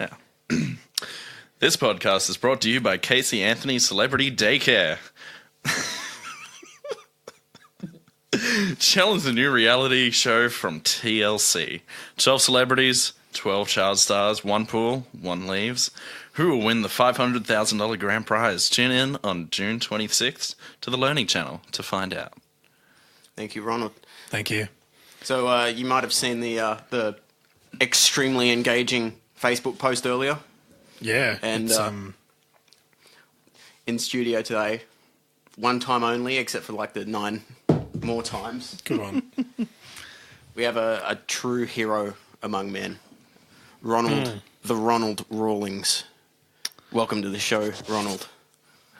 Yeah. This podcast is brought to you by Casey Anthony Celebrity Daycare. Challenge is a new reality show from TLC. 12 celebrities, 12 child stars, one pool, one leaves. Who will win the $500,000 grand prize? Tune in on June 26th to the Learning Channel to find out. Thank you, Ronald. Thank you. So you might have seen the extremely engaging Facebook post earlier. Yeah. And in studio today, one time only, except for like the 9 more times. Good one. We have a true hero among men. Ronald Rawlings. Welcome to the show, Ronald.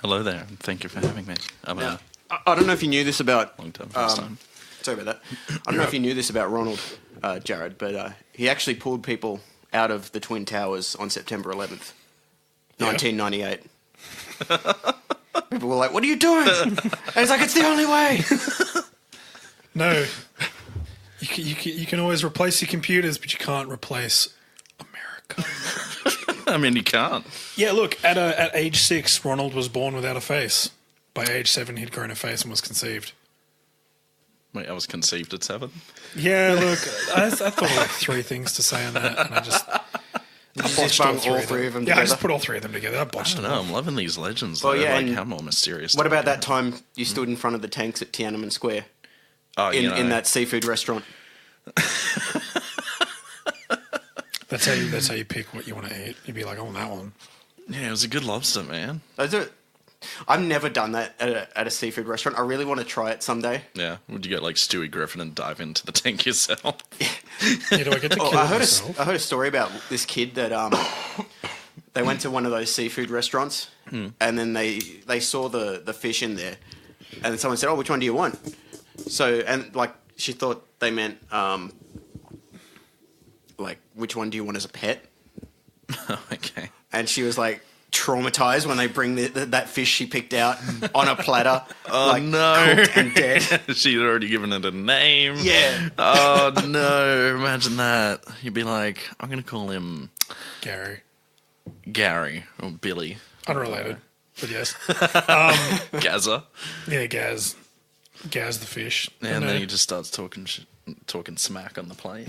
Hello there, and thank you for having me. Now, I don't know if you knew this about... Long time, first time. Sorry about that. I don't know if you knew this about Ronald, Jared, but he actually pulled people out of the Twin Towers on September 11th, 1998. People were like, "What are you doing?" And he's like, "It's the only way." No. You can always replace your computers, but you can't replace America. I mean, you can't. Yeah, look, at age 6, Ronald was born without a face. By age 7, he'd grown a face and was conceived. Wait, I was conceived at 7? Yeah, look, I thought of like 3 things to say on that, and I just... Just bung all three of them Yeah, together. I just put all 3 of them together. I botched I don't them know, all. I'm loving these legends. Well, Though. yeah, Like, and how more mysterious. What about that time you stood in front of the tanks at Tiananmen Square in that seafood restaurant? That's how you pick what you want to eat. You'd be like, I want that one. Yeah, it was a good lobster, man. I've never done that at a seafood restaurant. I really want to try it someday. Yeah, would you get like Stewie Griffin and dive into the tank yourself? Yeah, do I get to kill I heard myself? I heard a story about this kid that they went to one of those seafood restaurants and then they saw the fish in there, and then someone said, "Oh, which one do you want?" So and like she thought they meant like which one do you want as a pet? Okay. And she was like traumatized when they bring that fish she picked out on a platter. Oh, like, no. cooked and dead. She'd already given it a name. Yeah. Oh, no. Imagine that. You'd be like, I'm going to call him Gary or Billy. Unrelated, but yes. Gaza. Yeah, Gaz the fish. And then he just starts talking smack on the plane.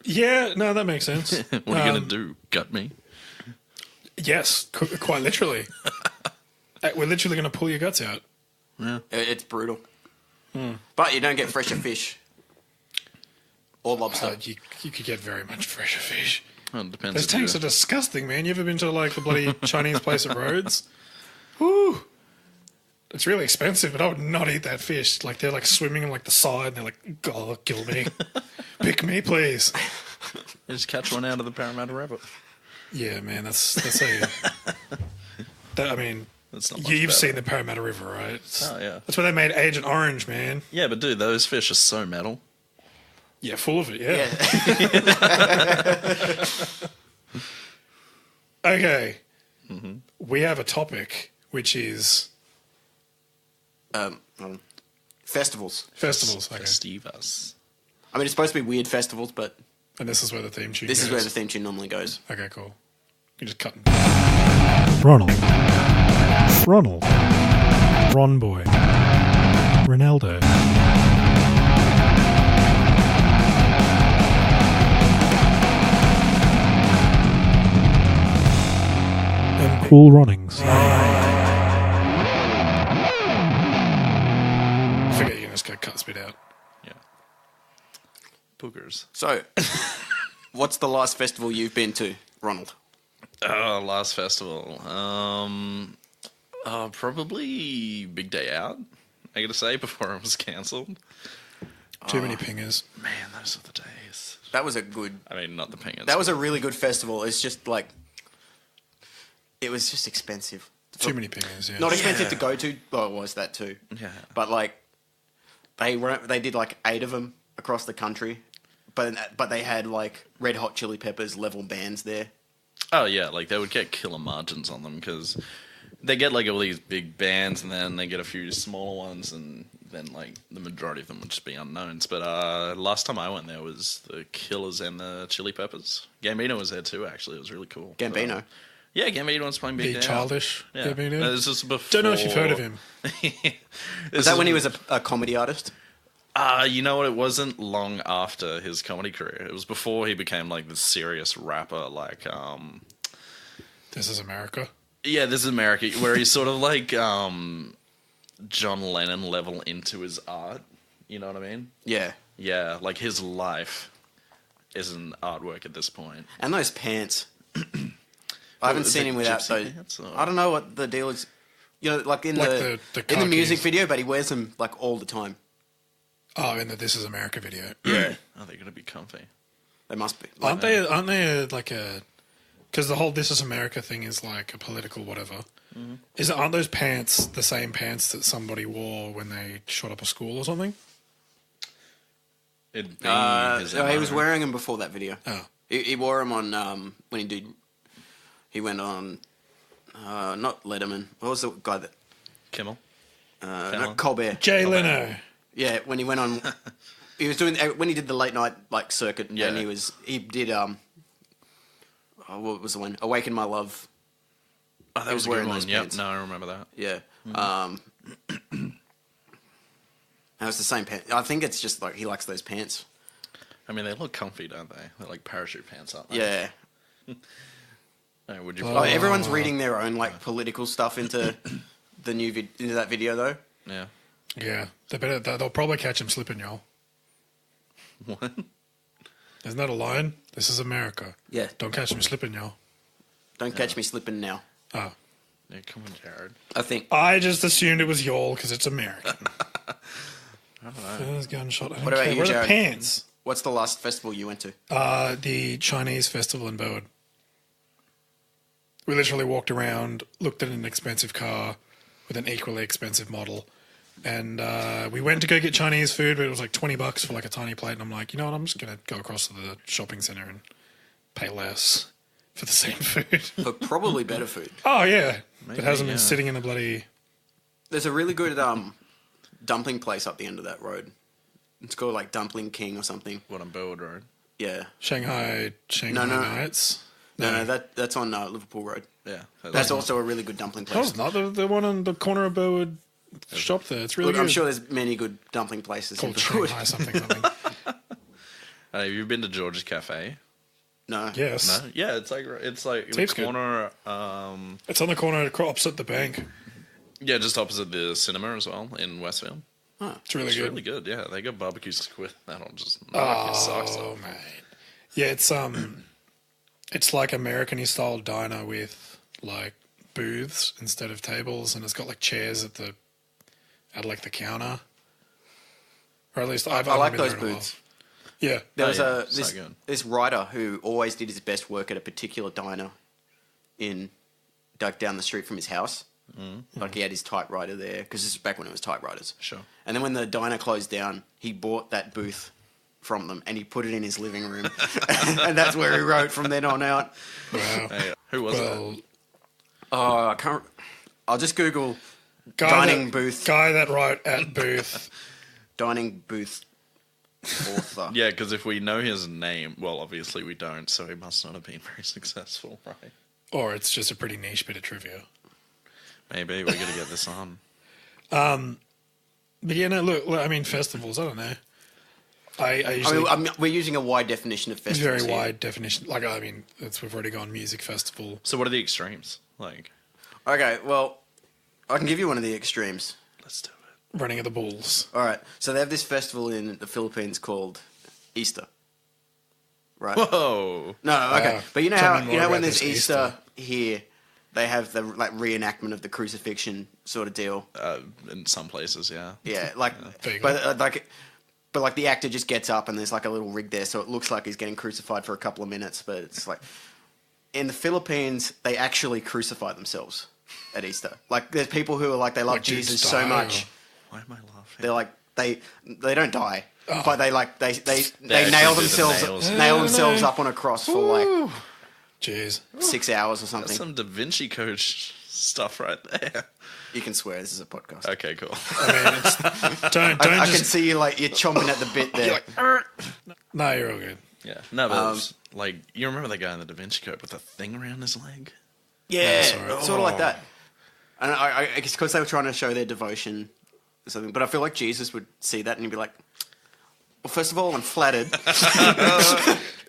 Yeah, no, that makes sense. What are you going to do? Gut me? Yes, quite literally. We're literally going to pull your guts out. Yeah. It's brutal. But you don't get fresher fish. Or lobster. You could get very much fresher fish. Well, it depends. Those tanks are disgusting, man. You ever been to like the bloody Chinese place at Rhodes? Woo! It's really expensive, but I would not eat that fish. Like they're like swimming on like the side, and they're like, "God, kill me, pick me, please." You just catch one out of the Parramatta Rabbit. Yeah, man, that's how you. I mean, That's not much you've better. seen the Parramatta River, right? Oh, yeah. That's where they made Agent Orange, man. Yeah, but dude, those fish are so metal. Yeah, full of it. Yeah. Okay. Mm-hmm. We have a topic which is Festivals. festivals. Okay. Festivas. I mean, it's supposed to be weird festivals, but And this is where the theme tune this goes. is where the theme tune normally goes. Okay, cool. You just cut. Ronald. Ron Boy. Ronaldo. And Cool Ronings. I forget you can just go cut this bit out. Yeah. Boogers. So, what's the last festival you've been to, Ronald? Last festival. Probably Big Day Out, I gotta say, before it was cancelled. Too many pingers. Man, those are the days. That was a good... I mean, not the pingers. That was a really good festival. It's just like... It was just expensive. Too many pingers, yeah. Not expensive to go to. Well, it was that too. Yeah. But like, they did like 8 of them across the country, but they had like Red Hot Chili Peppers level bands there. Oh, yeah, like they would get killer margins on them because they get like all these big bands and then they get a few smaller ones and then like the majority of them would just be unknowns. But last time I went there was the Killers and the Chili Peppers. Gambino was there too. Actually, it was really cool. Gambino. Yeah, Gambino was playing Big The Day childish. Out. Yeah, Gambino. This was before. Don't know if you've heard of him. Was that when he was a comedy artist? You know what? It wasn't long after his comedy career. It was before he became like the serious rapper. Like, This is America. yeah, This is America, where he's sort of like John Lennon level into his art. You know what I mean? Yeah. Yeah, like his life is an artwork at this point. And those pants. I haven't Is seen it him without gypsy those. pants, or- I don't know what the deal is. You know, like in Like the the in the music khakis. video, but he wears them like all the time. Oh, in the This Is America video. Yeah. Oh, they're gonna be comfy. They must be. Aren't they? Aren't they like a? Because the whole "This Is America" thing is like a political whatever. Aren't those pants the same pants that somebody wore when they shot up a school or something? It'd be his no, he MO. was wearing them before that video. Oh, He wore them on when he did. He went on, not Letterman. What was the guy that? Kimmel. No, Colbert. Jay Leno. Yeah, when he went on, he was doing when he did the late night like circuit. Yeah. And he did what was the one? Awaken My Love. Oh, that He was was a good wearing one. those Yep. pants. No, I remember that. Yeah. That was the same pants. I think it's just like he likes those pants. I mean, they look comfy, don't they? They're like parachute pants, aren't they? Yeah. Hey, would you? Oh, everyone's reading their own like political stuff into the new into that video though. Yeah. Yeah, they'll probably catch him slipping, y'all. What? Isn't that a line? This is America. Yeah. Don't catch me slipping, y'all. Don't catch me slipping now. Oh, Yeah, come on, Jared. I think. I just assumed it was y'all because it's American. First gunshot. I don't What about care. you, Where are the Jared? pants? What's the last festival you went to? The Chinese festival in Burwood. We literally walked around, looked at an expensive car with an equally expensive model, and we went to go get Chinese food, but it was like $20 for like a tiny plate. And I'm like, you know what? I'm just gonna go across to the shopping center and pay less for the same food. But probably better food. Oh yeah, Maybe, it hasn't yeah. been sitting in a bloody. There's a really good dumpling place up the end of that road. It's called like Dumpling King or something. What on Burwood Road? Yeah. Shanghai No. Nights. No, that's on Liverpool Road. Yeah. That's also a really good dumpling That was place. not the one on the corner of Burwood shop there. It's really Look, good. I'm sure there's many good dumpling places in Called Burwood. Shanghai something. Have you been to George's Cafe? No. Yes. No. Yeah, it's like the Tastes good. corner. It's on the corner opposite the bank. Yeah, just opposite the cinema as well in Westfield. It's really It's good. really good. Yeah, they got barbecue squid. That'll just knock your socks Oh off. man. Yeah, it's like American style diner with like booths instead of tables, and it's got like chairs at like the counter. Or at least I haven't like been those there in a while. booths. Yeah. There was yeah, so good. this writer who always did his best work at a particular diner down the street from his house. Like he had his typewriter there because this is back when it was typewriters. Sure. And then when the diner closed down, he bought that booth from them and he put it in his living room, and that's where he wrote from then on out. Wow. Hey, who was Well, that? Oh, I can't. I'll just Google guy booth. Guy that wrote at booth. dining booth author. Yeah, because if we know his name, well, obviously we don't, so he must not have been very successful, right? Or it's just a pretty niche bit of trivia. Maybe we got to get this on. But yeah, no, look, I mean, festivals, I don't know. I usually... We're using a wide definition of it's festivals. very here. wide definition. Like, I mean, we've already gone music festival. So what are the extremes? Like, Okay, well, I can give you one of the extremes. let's do it. Running of the Bulls. All right, so they have this festival in the Philippines called Easter. Right? Whoa! No, okay, but you know tell how me more about when there's this Easter here, they have the like reenactment of the crucifixion sort of deal. In some places, yeah. Yeah, like, There you but like the actor just gets up and there's like a little rig there, so it looks like he's getting crucified for a couple of minutes. But it's like in the Philippines, they actually crucify themselves at Easter. Like there's people who are like they love Like, dudes Jesus so die, much. or- Why am I laughing? They're like they don't die, but they actually nail do the themselves nails. up on a cross for like Jeez. 6 hours or That's something. some Da Vinci Code stuff right there. You can swear. This is a podcast. Okay, cool. I mean, it's, don't I can just. see you like you're chomping at the bit there. No, you're all good. Yeah. No, but it's like, you remember that guy in the Da Vinci Code with the thing around his leg? Yeah, sorry. sort of like that. And I guess because they were trying to show their devotion or something. But I feel like Jesus would see that and he'd be like, well, first of all, I'm flattered.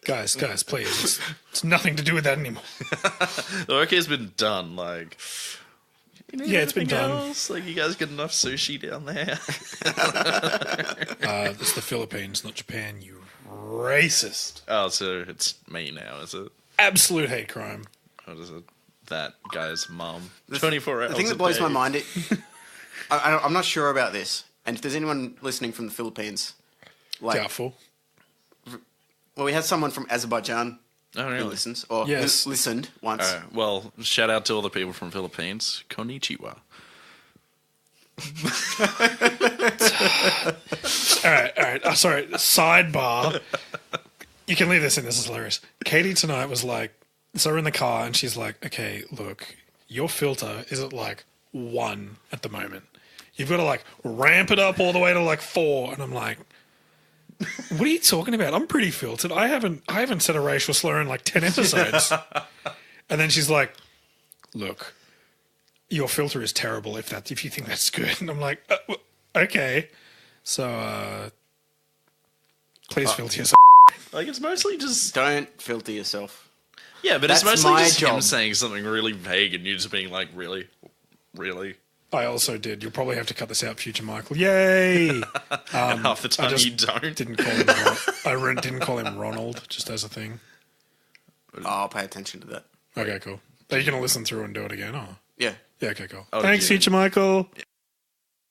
Guys, please. It's nothing to do with that anymore. The work has been done. Like, you need Yeah, it's been anything done. else? Like, you guys get enough sushi down there? It's the Philippines, not Japan, you racist. Oh, so it's me now, is it? Absolute hate crime. What is it? That guy's mum. 24 hours. The thing that blows my mind, I'm not sure about this. And if there's anyone listening from the Philippines, like, Doubtful. well, we had someone from Azerbaijan Oh, who really? listens, or Yes. listened once. All right. Well, shout out to all the people from Philippines. Konnichiwa. All right. Oh, sorry. Sidebar. You can leave this in. This is hilarious. Katie tonight was like, so we're in the car and she's like, okay, look, your filter is at like 1 at the moment. You've got to like ramp it up all the way to like 4. And I'm like, what are you talking about? I'm pretty filtered. I haven't said a racial slur in like 10 episodes. And then she's like, look, your filter is terrible if you think that's good. And I'm like, okay. So please filter yourself. Like, it's mostly just... Don't filter yourself. Yeah, but That's it's mostly my just him job. saying something really vague and you just being like, really? Really? I also did. You'll probably have to cut this out, future Michael. Yay! And half the time just you don't. Didn't call him. Didn't call him Ronald, just as a thing. Oh, I'll pay attention to that. Okay, cool. Are you going to listen through and do it again? Oh, Yeah. yeah. Okay, cool. Oh, Thanks, yeah. future Michael.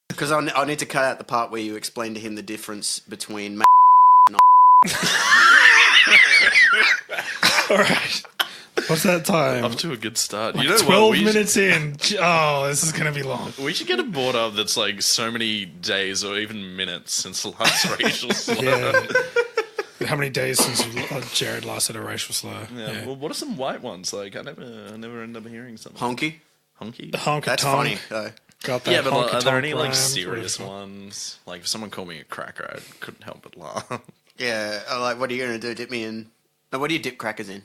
Because I'll need to cut out the part where you explain to him the difference between All right. What's that time? Off to a good start. You know 12 what? minutes in. Oh, this is going to be long. We should get a board up that's like so many days or even minutes since the last racial slur. Yeah. How many days since Jared last had a racial slur? Yeah. Well, what are some white ones? Like, I never end up hearing something. honky. Honky? Honk That's tonk. funny, though. Got that Yeah, but honky are there tonk any like rhyme. serious Beautiful. ones? Like, if someone called me a cracker, I couldn't help but laugh. Yeah, like, what are you going to do? Dip me in... No, what do you dip crackers in?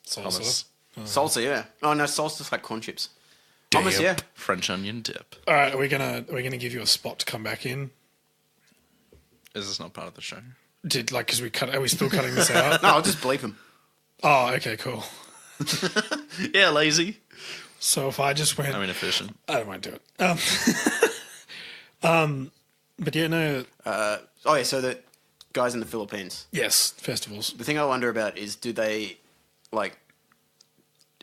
Salsa. Salsa, yeah. Oh, no, salsa's like corn chips. Hummus, yeah. French onion dip. All right, are we gonna give you a spot to come back in? Is this not part of the show? Because are we still cutting this out? No, I'll just bleep him. Oh, okay, cool. Yeah, lazy. So if I just went, I mean, efficient. I won't do it. But yeah, no. Oh, yeah, so the guys in the Philippines. Yes, festivals. The thing I wonder about is, do they, like...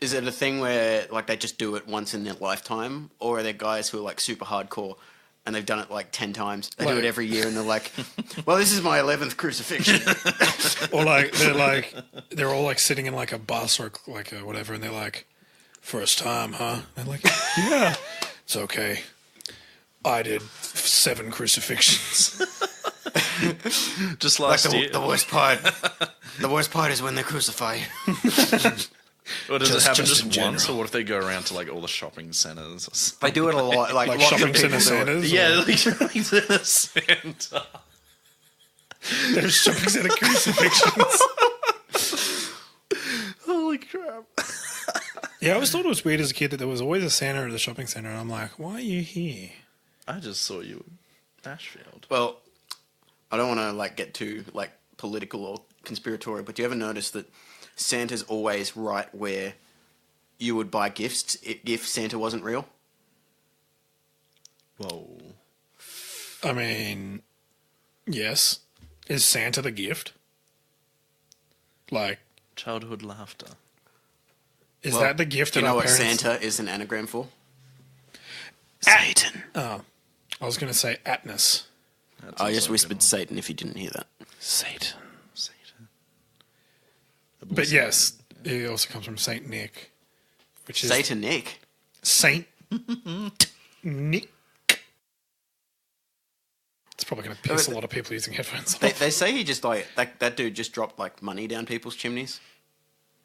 Is it a thing where, like, they just do it once in their lifetime? Or are there guys who are, like, super hardcore and they've done it, like, 10 times? They do it every year and they're like, well, this is my 11th crucifixion. Or they're all like sitting in like a bus or like a whatever, and they're like, first time, huh? And they're like, yeah, it's okay. I did 7 crucifixions. Just Like, last year. the worst part. The worst part is when they crucify you. Or does it happen just just in once, general. or what if they go around to like all the shopping centres? Or something? They do it a lot. Like lots shopping of people centre do it. centres. Yeah, like shopping centre. There's shopping centre crucifixions. Holy crap. Yeah, I always thought it was weird as a kid that there was always a Santa at the shopping centre, and I'm like, why are you here? I just saw you in Ashfield. Well, I don't want to like get too like political or conspiratorial, but do you ever notice that Santa's always right where you would buy gifts if Santa wasn't real? Whoa. I mean, yes. Is Santa the gift? Like, Childhood laughter. is Well, that the gift Do that you know our what parents... Santa is an anagram for? Satan. Oh, I was going to say Atnus. That's I also just a good whispered one. Satan if you didn't hear that. Satan. Satan. But yes, it also comes from Saint Nick, which is Satanic. Saint Nick. It's probably going to piss a lot of people using headphones off. They say he just like that dude just dropped like money down people's chimneys.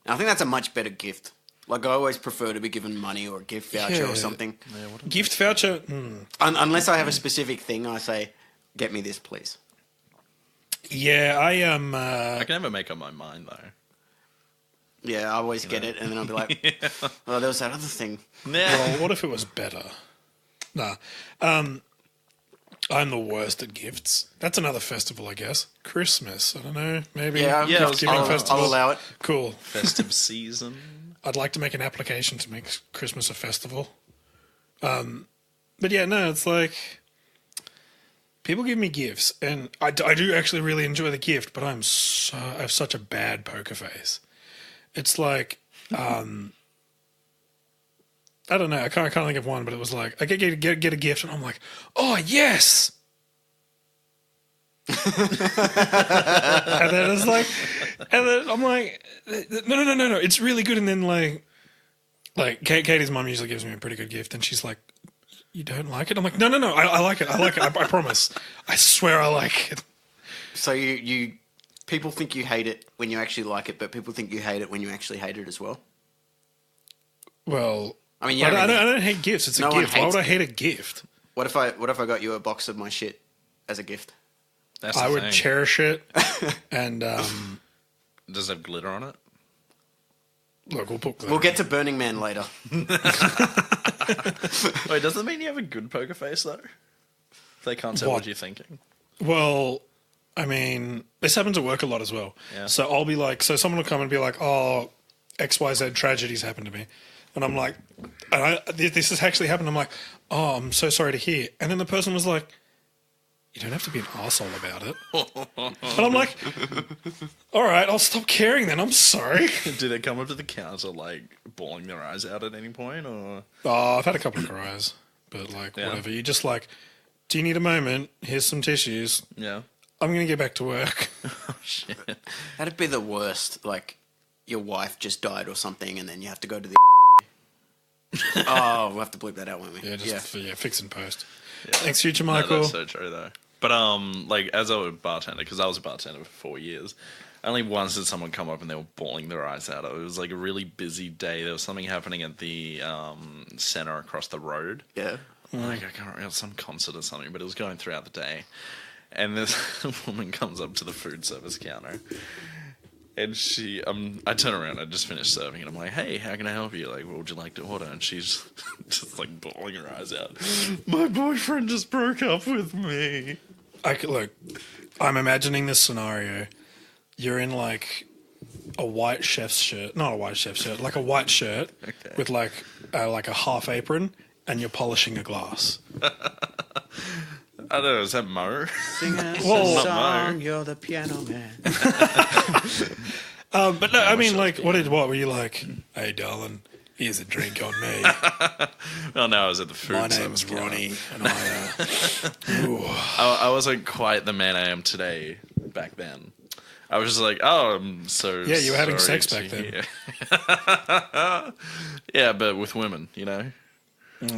And I think that's a much better gift. Like, I always prefer to be given money or a gift voucher Yeah. or something. Gift voucher? Unless I have a specific thing, I say, get me this, please. Yeah, I am. I can never make up my mind though. Yeah, I always get it, and then I'll be like, oh, there was that other thing. Well, what if it was better? Nah. I'm the worst at gifts. That's another festival, I guess. Christmas. I don't know. Maybe. Yeah, gift-giving I'll festival. allow it. Cool. Festive season. I'd like to make an application to make Christmas a festival. But yeah, no, it's like people give me gifts, and I do actually really enjoy the gift, but I have such a bad poker face. It's like I don't know. I can't think of one, but it was like I get a gift, and I'm like, oh yes. And then it's like, and then I'm like, no, it's really good. And then like Katie's mum usually gives me a pretty good gift, and she's like, you don't like it? I'm like, no, I like it. I promise. I swear I like it. So you people think you hate it when you actually like it, but people think you hate it when you actually hate it as well. Well, I mean, I don't hate gifts. It's No a one gift. Why hates would I hate a gift? What if I got you a box of my shit as a gift? That's I the would thing. cherish it. And Does it have glitter on it? look, we'll put. We'll get to Burning Man later. Wait, does that mean you have a good poker face though? They can't tell what you're thinking. Well, I mean, this happens at work a lot as well. Yeah. So I'll be like, so someone will come and be like, oh, XYZ tragedies happened to me. And I'm like, this has actually happened. I'm like, oh, I'm so sorry to hear. And then the person was like, you don't have to be an arsehole about it. And I'm like, all right, I'll stop caring then. I'm sorry. Did they come up to the counter like bawling their eyes out at any point, or? Oh, I've had a couple of cries, but like, Yeah. whatever. You just like, do you need a moment? Here's some tissues. Yeah. I'm going to get back to work. Oh shit. That'd be the worst. Like, your wife just died or something, and then you have to go to the. Oh, we'll have to bleep that out, won't we? Yeah, fix and post. Yeah. Thanks, future No, Michael. that's so true though. But like as a bartender, because I was a bartender for 4 years, only once did someone come up and they were bawling their eyes out. It was like a really busy day. There was something happening at the center across the road. Yeah. Like I can't remember, some concert or something, but it was going throughout the day. And this woman comes up to the food service counter, and she, I turn around, I just finished serving, and I'm like, hey, how can I help you? Like, what would you like to order? And she's just like bawling her eyes out. My boyfriend just broke up with me. Look, I'm imagining this scenario. You're in like a white chef's shirt, not a white chef's shirt, like a white shirt with like a half apron, and you're polishing a glass. I don't know, is that Mo? Sing us Well, a song, you're the piano man. But no, I mean, like, what were you like? Hey, darling, here's a drink on me. Well, no, I was at the food My service name's counter. Ronnie, and I wasn't quite the man I am today back then. I was just like, oh, I'm so Yeah, you were having sorry sex to back then. hear. Yeah, but with women, you know?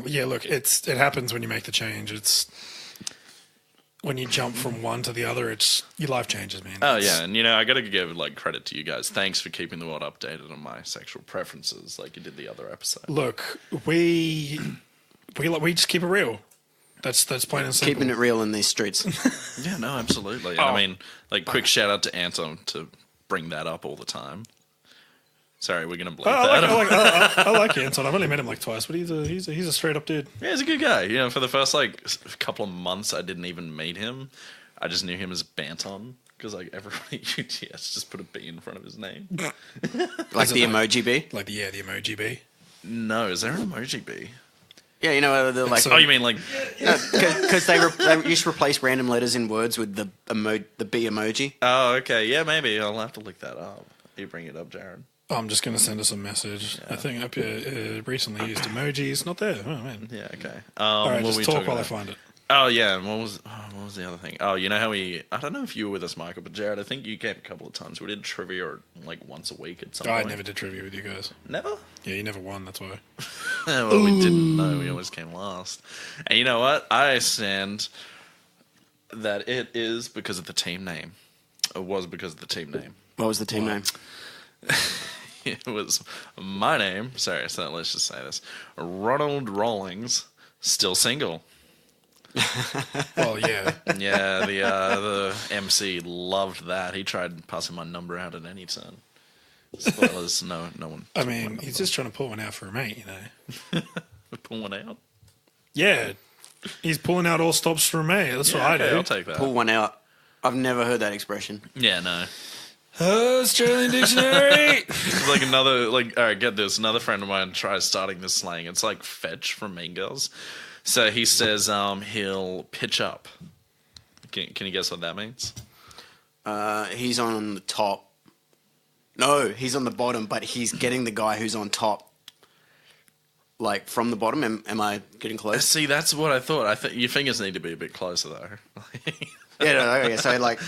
yeah, look, it happens when you make the change. It's when you jump from one to the other. It's your life changes, man. Oh, yeah, and you know, I gotta give like credit to you guys. Thanks for keeping the world updated on my sexual preferences like you did the other episode. Look, we just keep it real. That's plain and simple. Keeping it real in these streets. Yeah, no, absolutely. I mean, like, quick shout out to Anton to bring that up all the time. Sorry, we're gonna bleep that. I like Anton. I've only met him like twice, but he's a straight up dude. Yeah, he's a good guy. You know, for the first like couple of months, I didn't even meet him. I just knew him as Banton because like everybody at UTS just put a B in front of his name. Like the emoji bee. Like the emoji bee. No, is there an emoji B? Yeah, you know, they're like, So- Oh, you mean like? because they used to replace random letters in words with the bee emoji. Oh, okay, yeah, maybe I'll have to look that up. You bring it up, Jared. I'm just going to send us a message. I think up here recently used emojis. Not there. Oh man. Yeah, okay. All right, what were just we talk talking while I about? find it. Oh yeah, and what was the other thing? Oh, you know how I don't know if you were with us, Michael, but Jared, I think you came a couple of times. We did trivia like once a week at some I point. never did trivia with you guys. Never? Yeah, you never won. That's why. Well, we didn't know. We always came last. And you know what? I stand that it is because of the team name. It was because of the team name. What was the team name? it was my name. Sorry, so let's just say this: Ronald Rawlings, still single. Well, yeah. Yeah, the MC loved that. He tried passing my number out at any time. Spoilers, no one. I mean, he's just trying to pull one out for a mate, Pull one out. Yeah. He's pulling out all stops for a mate. That's what I do. I'll take that. Pull one out. I've never heard that expression. Yeah, no. Australian dictionary. It's like another, all right, get this. Another friend of mine tries starting this slang. It's like fetch from Mean Girls. So he says he'll pitch up. Can you guess what that means? He's on the top. No, he's on the bottom, but he's getting the guy who's on top. Like, from the bottom. Am I getting close? See, that's what I thought. Your fingers need to be a bit closer, though. Yeah, no, okay. So, like,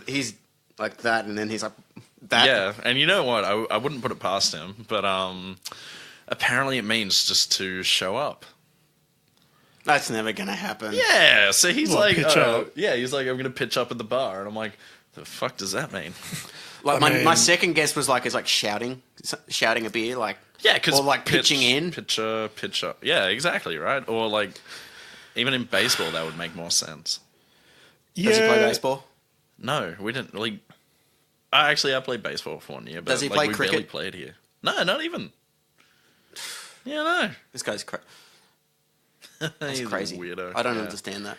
he's like that, and then he's like that. Yeah, and you know what? I wouldn't put it past him, but apparently it means just to show up. That's never going to happen. Yeah, so he's What, like, pitch up? yeah, he's like, I'm going to pitch up at the bar, and I'm like, the fuck does that mean? Like, I my mean- second guess was like, it's like shouting a beer, like, Yeah, because or like pitching in. pitch up. Yeah, exactly, right. Or like, even in baseball, that would make more sense. Yeah. Does he play baseball? No, we didn't really. I played baseball for 1 year, but Does he like, play we cricket? barely played here. No, not even. Yeah, no. This guy's That's He's a crazy. weirdo. I don't Yeah. understand that.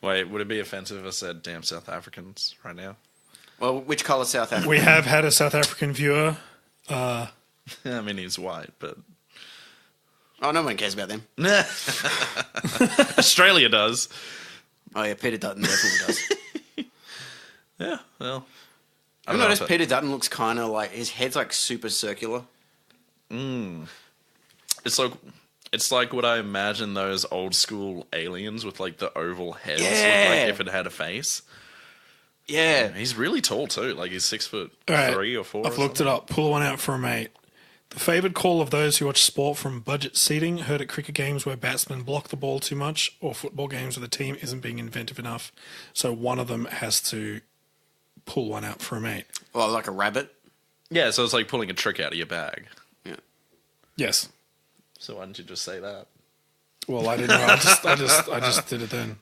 Wait, would it be offensive if I said "damn South Africans" right now? Well, which colour South Africa? We have had a South African viewer. I mean, he's white, but Oh, no one cares about them. Australia does. Oh, yeah, Peter Dutton definitely does. Yeah, well, I've noticed Peter Dutton looks kind of like, his head's like super circular. It's like what I imagine those old school aliens with like the oval heads look Yeah. like if it had a face. Yeah. He's really tall too. Like he's 6'3" All right, or 4. I've looked it up. Pull one out for a mate. The favoured call of those who watch sport from budget seating, heard at cricket games where batsmen block the ball too much, or football games where the team isn't being inventive enough. So one of them has to pull one out for a mate. Well, like a rabbit. Yeah, so it's like pulling a trick out of your bag. Yeah. Yes. So why didn't you just say that? Well, I didn't know. I just did it then.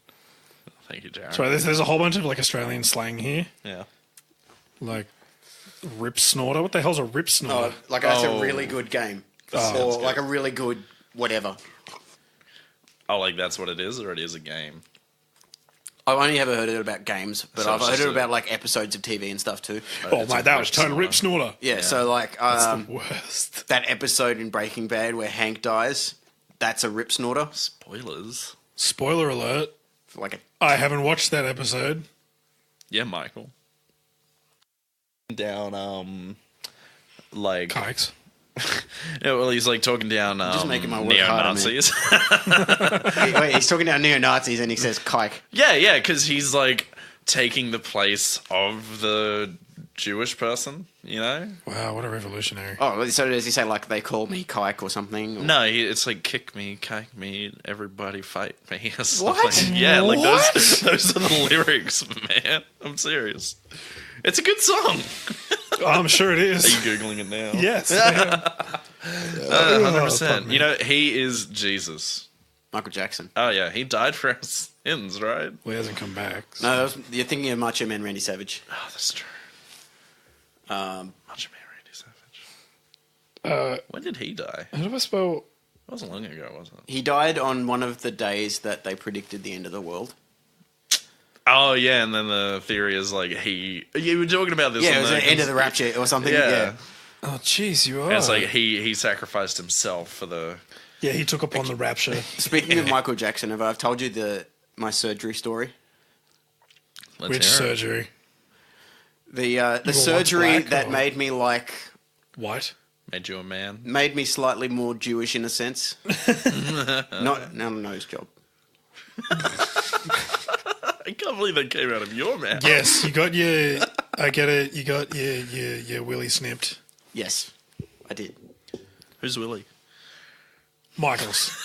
Thank you, Jared. Sorry, there's a whole bunch of like Australian slang here, Yeah. like rip snorter. What the hell's a rip snorter? Oh, like that's a really good game. Or like a really good whatever. Oh, like that's what it is, or it is a game. I've only ever heard it about games, but So I've it's heard just it about like episodes of TV and stuff too. Oh, It's a mate, that was rip total rip snorter. snorter. Yeah, so like The worst. that episode in Breaking Bad where Hank dies, that's a rip snorter. Spoilers. Spoiler alert. Like a I haven't watched that episode. Yeah, Michael. Down, like Kikes. yeah, well, he's like talking down Just making my work harder, man. neo-Nazis. wait, he's talking about neo-Nazis and he says kike. yeah, because he's like taking the place of the Jewish person, you know? Wow, what a revolutionary. Oh, so does he say like they call me kike or something? Or? No, it's like kick me, kike me, everybody fight me. Or something. What? Yeah, like What? those are the lyrics, man. I'm serious. It's a good song. I'm sure it Are is. you googling it now? Yes. 100%. You know, he is Jesus. Michael Jackson. Oh yeah, he died for our sins, right? Well, he hasn't come back. No, you're thinking of Macho Man Randy Savage. Oh, that's true. Um, Macho Man Randy Savage. When did he die? How do I spell? It wasn't long ago, was it? he died on one of the days that they predicted the end of the world. Oh yeah, and then the theory is like you were talking about this. Yeah, on it was the end of the rapture or something. Yeah. Yeah. Oh, jeez, you are. And it's like he sacrificed himself for the. Yeah, he took upon the rapture. Speaking of Michael Jackson, have I told you my surgery story? Let's Which hear it. surgery? The once surgery black that or- made me like White. Made you a man. made me slightly more Jewish in a sense. Not a nose job. I can't believe that came out of your mouth. Yes, you got your. I get it. You got your willy snipped. Yes, I did. Who's Willie? Michaels.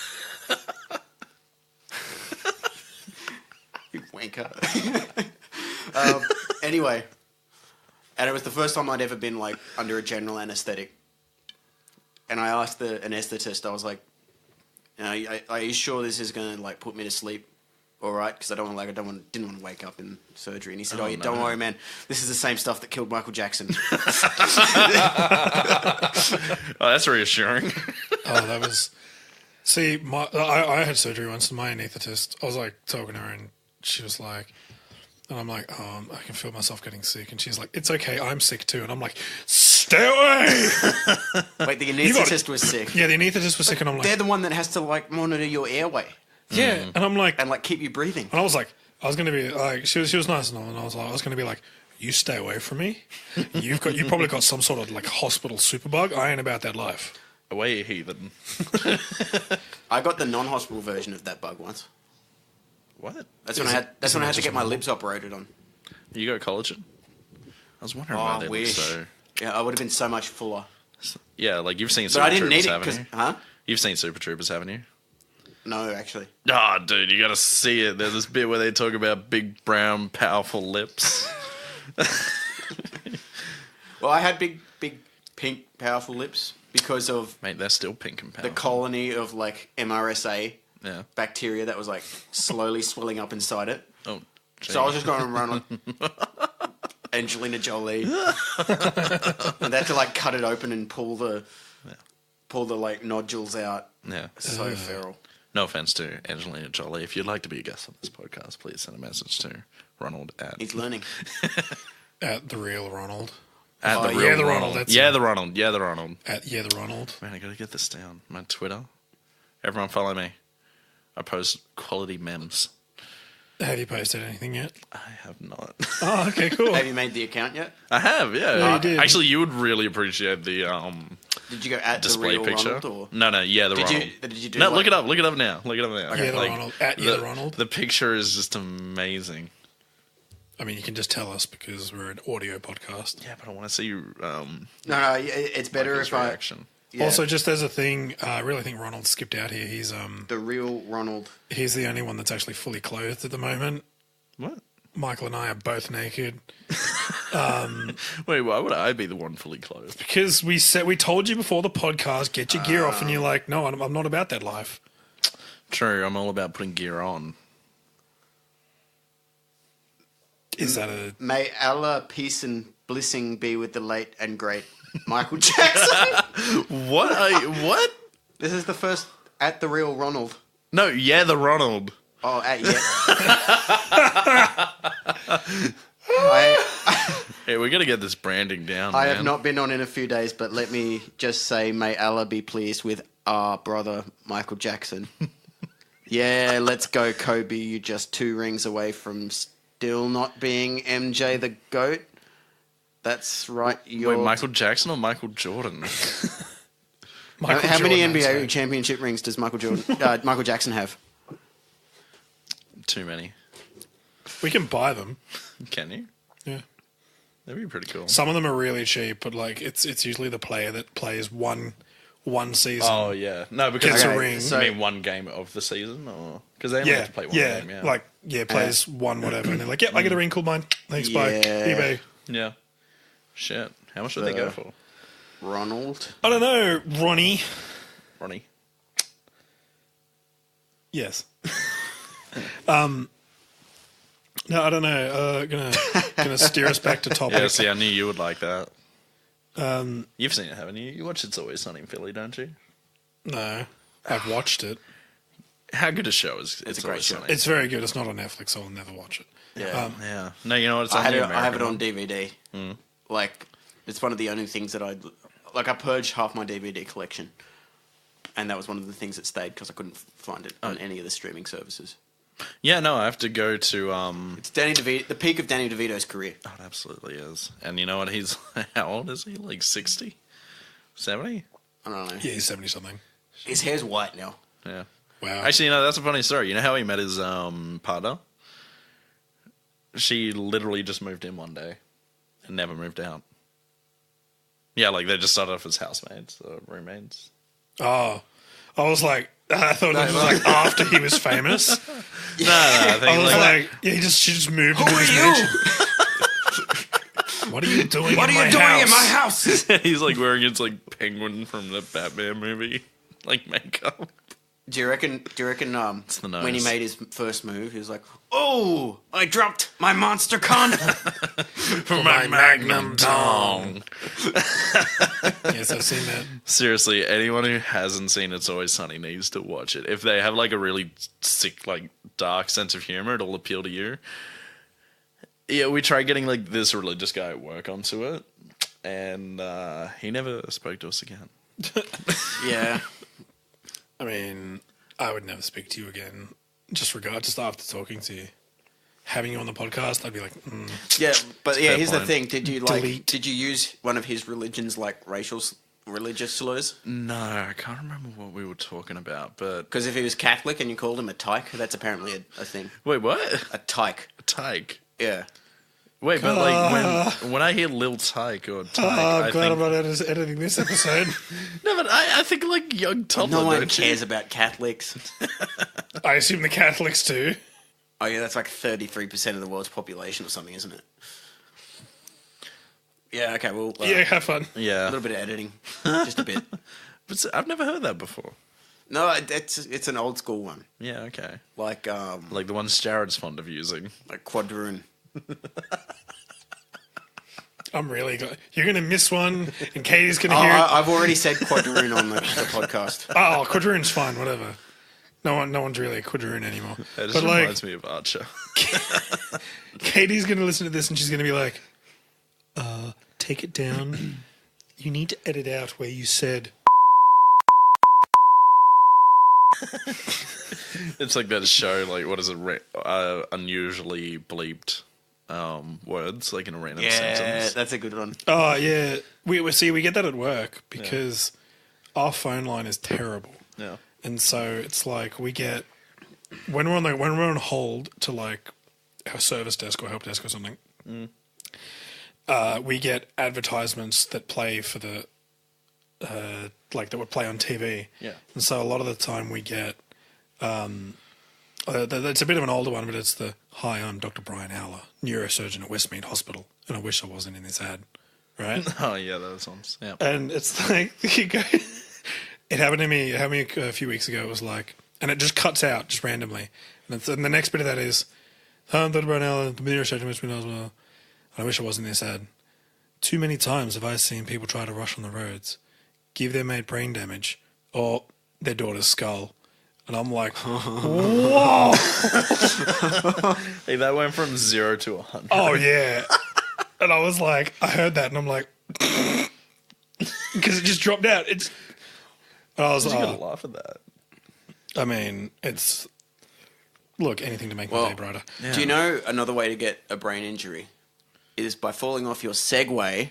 You wanker. Anyway, and it was the first time I'd ever been like under a general anaesthetic and I asked the anaesthetist, I was like, are you sure this is going to like put me to sleep? All right, because didn't want to wake up in surgery. And he said, "Oh, don't worry, man. This is the same stuff that killed Michael Jackson." Oh, that's reassuring. Oh, that was. See, I had surgery once, and my anaesthetist, I was like talking to her, and she was like, and I'm like, I can feel myself getting sick, and she's like, "It's okay, I'm sick too," and I'm like, "Stay away!" Wait, the anaesthetist was sick. Yeah, the anaesthetist was sick, and I'm like, They're the one that has to like monitor your airway yeah, and I'm like, and like keep you breathing. and I was gonna be like, she was nice and all, and I was gonna be like, "You stay away from me. You probably got some sort of like hospital superbug. I ain't about that life." Away, you heathen. I got the non-hospital version of that bug once. What? That's when I had to get my lips operated on. You got collagen? I was wondering why I they look wish. so... Yeah, I would have been so much fuller. Yeah, like you've seen But Super I didn't Troopers, need it haven't because, you? huh? You've seen Super Troopers, haven't you? No, actually. Ah, dude, you gotta see it. There's this bit where they talk about big, brown, powerful lips. Well, I had big, pink, powerful lips because of Mate, they're still pink and the powerful. colony of like MRSA Yeah. bacteria that was like slowly swelling up inside it. Oh, So I was just going around like Angelina Jolie, and they had to like cut it open and pull the like nodules out. yeah. So feral. No offense to Angelina Jolie. If you'd like to be a guest on this podcast, please send a message to Ronald at... He's learning. At the real Ronald. At Oh, the yeah, real the Ronald. Ronald, that's Yeah, it. the Ronald. Yeah, the Ronald. At the Ronald. Man, I gotta get this down. My Twitter. Everyone follow me. I post quality memes. Have you posted anything yet? I have not. Oh, okay, cool. Have you made the account yet? I have, yeah. Yeah, you did. Actually, you would really appreciate the Did you go at the display real picture. Ronald or? No, yeah, the Did Ronald. you do No, like- look it up. Look it up now. Look it up now. Yeah, the Ronald. At the, the Ronald. The picture is just amazing. I mean, you can just tell us because we're an audio podcast. Yeah, but I want to see you. No, it's better Michael's if I. reaction. Yeah, Also, just as a thing, I really think Ronald skipped out here. the real Ronald. He's the only one that's actually fully clothed at the moment. What? Michael and I are both naked Wait, why would I be the one fully clothed? because we told you before the podcast, get your gear off, and you're like, no, I'm not about that life. True, I'm all about putting gear on. Is that a May Allah peace and blessing be with the late and great Michael Jackson. What? This is the first at the real Ronald. No, yeah, the Ronald. Oh, at Hey, we got to get this branding down. I man. have not been on in a few days, but let me just say, may Allah be pleased with our brother Michael Jackson. Yeah, let's go, Kobe. You just 2 rings away from still not being MJ the GOAT. That's right. Wait, Michael Jackson or Michael Jordan? Michael How many Jordan, I'd NBA say. championship rings does Michael Jackson have? Too many. We can buy them. Can you? Yeah. That'd be pretty cool. Some of them are really cheap, but like it's usually the player that plays one season. Oh yeah, no, because Gets a Okay, ring. so- you mean one game of the season, or because they only have to play one game? Yeah, plays one whatever, and they're like, "Yep, I get a ring, cool mine. Thanks, bye, Yeah. eBay." yeah. Shit, how much would they go for, Ronald. I don't know, Ronnie. Ronnie? Yes. No, I don't know. Gonna steer us back to topic. Yeah, see, I knew you would like that. You've seen it, haven't you? You watch It's Always Sunny in Philly, don't you? No, I've watched it. How good a show is It's a great Always show. Sunny? It's very good. It's not on Netflix, so I'll never watch it. Yeah. Yeah. No, you know what? It's I on the have it American on DVD. Like, it's one of the only things that I purged half my DVD collection, and that was one of the things that stayed because I couldn't find it on any of the streaming services. Yeah, no, I have to go to. It's Danny DeVito, the peak of Danny DeVito's career. Oh, it absolutely is. And you know what? He's how old is he? Like 60? 70? I don't know. Yeah, he's 70 something. His hair's white now. Yeah. Wow. Actually, you know, that's a funny story. You know how he met his partner? She literally just moved in one day and never moved out. Yeah, like they just started off as housemates or roommates. Oh, I was like, I thought it was like after he was famous. No, I I think was like, like, yeah, she just moved into his mansion. What are you doing What in are my you doing house? in my house? He's like wearing his like penguin from the Batman movie, like makeup. Do you reckon? the nose. When he made his first move, he was like, "Oh, I dropped my monster condom." For my magnum dong. Yes, I've seen that. Seriously, anyone who hasn't seen It's Always Sunny needs to watch it. If they have like a really sick, like dark sense of humor, it'll appeal to you. Yeah, we tried getting like this religious guy at work onto it, and he never spoke to us again. Yeah. I mean, I would never speak to you again. Just after talking to you, having you on the podcast, I'd be like, Yeah, but yeah, fair here's point. the thing. Did you Delete. Did you use one of his religions like religious slurs? No, I can't remember what we were talking about, but Because if he was Catholic and you called him a tyke, that's apparently a thing. wait, what? A tyke. Tyke. Yeah. Wait, but like when I hear Lil Tyke or Tyke, I I'm glad I'm think not editing this episode. no, but I think like young toddler. No one don't you? cares about Catholics. I assume the Catholics too. Oh yeah, that's like 33% of the world's population or something, isn't it? Yeah. Okay. Well. Yeah, have fun. A Yeah, little bit of editing, just a bit. but I've never heard that before. No, it's an old school one, Yeah, okay, like like the ones Jared's fond of using. quadroon. I'm really glad. You're going to miss one, and Katie's going to Oh, hear it. I've already said quadroon on the podcast. Oh, quadroon's fine, whatever. No one's really a quadroon anymore. That just But like, reminds me of Archer. Katie's going to listen to this, and she's going to be like, take it down. You need to edit out where you said. It's like that show, like what is it? Unusually bleeped words, like in a random Yeah, sentence. that's a good one. Oh yeah, we get that at work because our phone line is terrible, Yeah. and so it's like we get when we're on hold to like our service desk or help desk or something. We get advertisements that play for the like that would play on TV. Yeah. And so a lot of the time we get it's a bit of an older one, but it's the "Hi, I'm Dr. Brian Howler, neurosurgeon at Westmead Hospital, and I wish I wasn't in this ad." Right? Oh yeah, those ones. Yeah. And it's like you go. It happened to me a few weeks ago. It was like, and it just cuts out just randomly. And the next bit of that is, "Hi, I'm Dr. Brian Howler, the neurosurgeon at Westmead Hospital, and I wish I wasn't in this ad. Too many times have I seen people try to rush on the roads, give their mate brain damage, or their daughter's skull." And I'm like, whoa! Hey, that went from 0 to 100. Oh, yeah. And I was like, I heard that, and I'm like, because it just dropped out. And I was You like, gotta laugh at that. I mean, look, anything to make my day brighter. Do you know another way to get a brain injury is by falling off your Segway?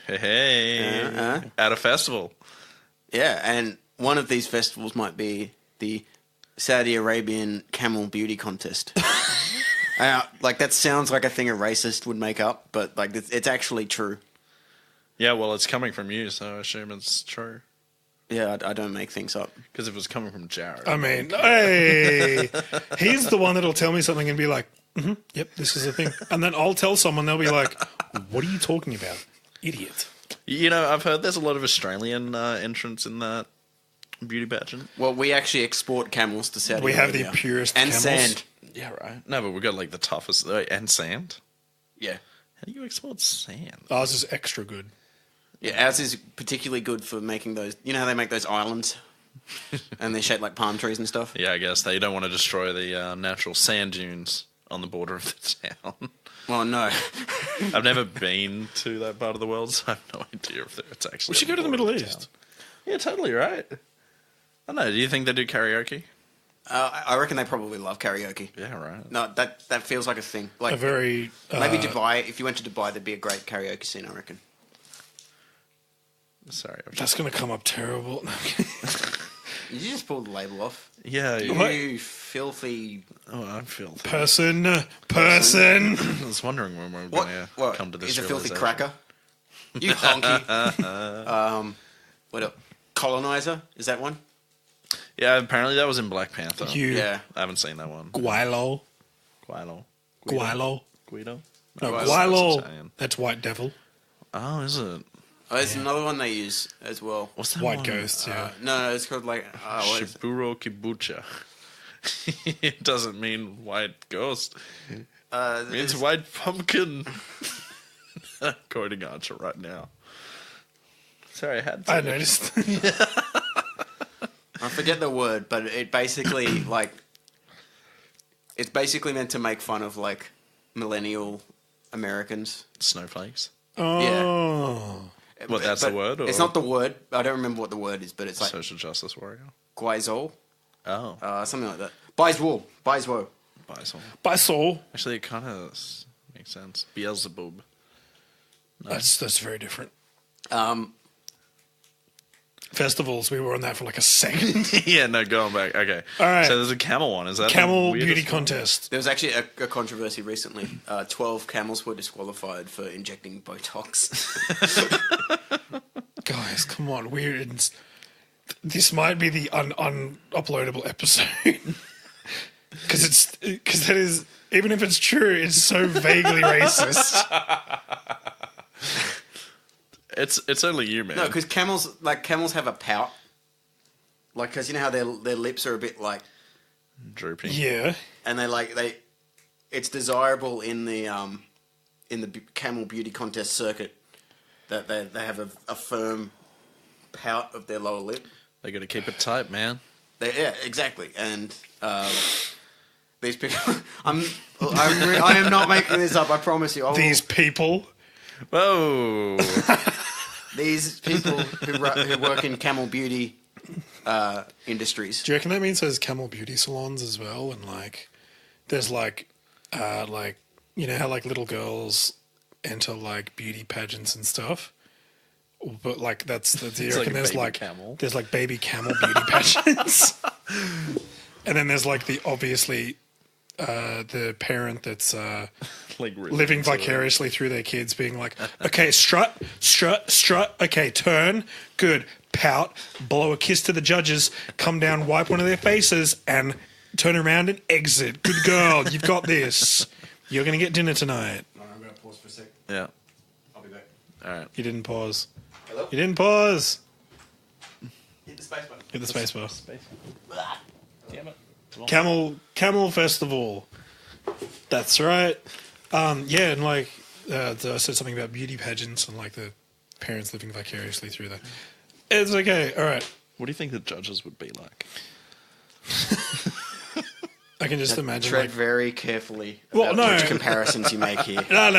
Hey, at a festival. Yeah, and one of these festivals might be the Saudi Arabian Camel Beauty Contest. Like that sounds like a thing a racist would make up, but like it's actually true. Yeah, well, it's coming from you, so I assume it's true. Yeah, I don't make things up. Because if it was coming from Jared, I mean, hey, he's the one that'll tell me something and be like, yep, this is a thing. And then I'll tell someone, they'll be like, what are you talking about? Idiot. you know, I've heard there's a lot of Australian entrants in that beauty pageant. Well, we actually export camels to Saudi We have Arabia. the purest and camels. sand. Yeah, right. No, but we've got like the toughest and sand. Yeah, How do you export sand? Ours is extra good. yeah. Ours is particularly good for making those. You know how they make those islands, and they're shaped like palm trees and stuff. Yeah, I guess they don't want to destroy the natural sand dunes on the border of the town. Well, no. I've never been to that part of the world, so I have no idea if it's actually. We should on go to the border Middle of East. town. Yeah, totally right. I don't know. Do you think they do karaoke? I reckon they probably love karaoke. Yeah, right. No, that feels like a thing. Like A very maybe Dubai. If you went to Dubai, there'd be a great karaoke scene. I reckon. Sorry. that's going to come up terrible. Did you just pull the label off? Yeah. You filthy. Oh, I feel. person. I was wondering when we were What? going to What? come to this. He's a filthy realization. cracker. You honky. What else? Colonizer? Is that one? Yeah, apparently that was in Black Panther. You Yeah. I haven't seen that one. Guilo. Guido. Guilo. Guido. No, That's Guaylo. Italian. That's White Devil. Oh, is it? Oh, there's another one they use as well. What's that White one? Ghost, yeah. No, it's called like what is it? Shiburo Kibucha. It doesn't mean white ghost. It means there's- white pumpkin. Quoting Archer right now. Sorry, I had to. I noticed. I forget the word, but it basically like it's basically meant to make fun of like millennial Americans. Snowflakes. Oh. What, that's But the word? Or It's not the word. I don't remember what the word is, but it's like social justice warrior. guizol, Oh, something like that. Baizwo. Bison. By soul. Actually, it kind of makes sense. Beelzebub. That's very different. Um, Festivals, we were on that for like a second. Yeah, no, going back. Okay. All right. So there's a camel one. Is that the Camel weirdest beauty one? contest. there was actually a controversy recently. 12 camels were disqualified for injecting Botox. Guys, come on. This might be the unuploadable episode. Because that is, even if it's true, it's so vaguely racist. It's only you, man. No, because camels have a pout. Like, because you know how their lips are a bit like, Drooping. Yeah. and it's desirable in the camel beauty contest circuit that they have a firm pout of their lower lip. They got to keep it tight, man. Yeah, exactly. And these people, I am not making this up. I promise you. These people. Whoa. These people who work in camel beauty industries. Do you reckon that means there's camel beauty salons as well? And like, there's like you know how like little girls enter like beauty pageants and stuff? But like do you It's like reckon a there's baby like camel. there's like baby camel beauty pageants? And then there's like the obviously the parent that's Like really living into it. vicariously through their kids, being like, okay, strut, okay, turn, good, pout, blow a kiss to the judges, come down, wipe one of their faces, and turn around and exit. Good girl, you've got this. You're going to get dinner tonight. I'm going to pause for a second. Yeah. I'll be back. All right. You didn't pause. Hello? You didn't pause. Hit the space button. Hit the space bar. Damn it. Camel Festival. That's right. Yeah, and like I said something about beauty pageants and like the parents living vicariously through that. It's okay. All right. What do you think the judges would be like? I can just imagine. Tread Like, very carefully Well, about no. which comparisons you make here. no.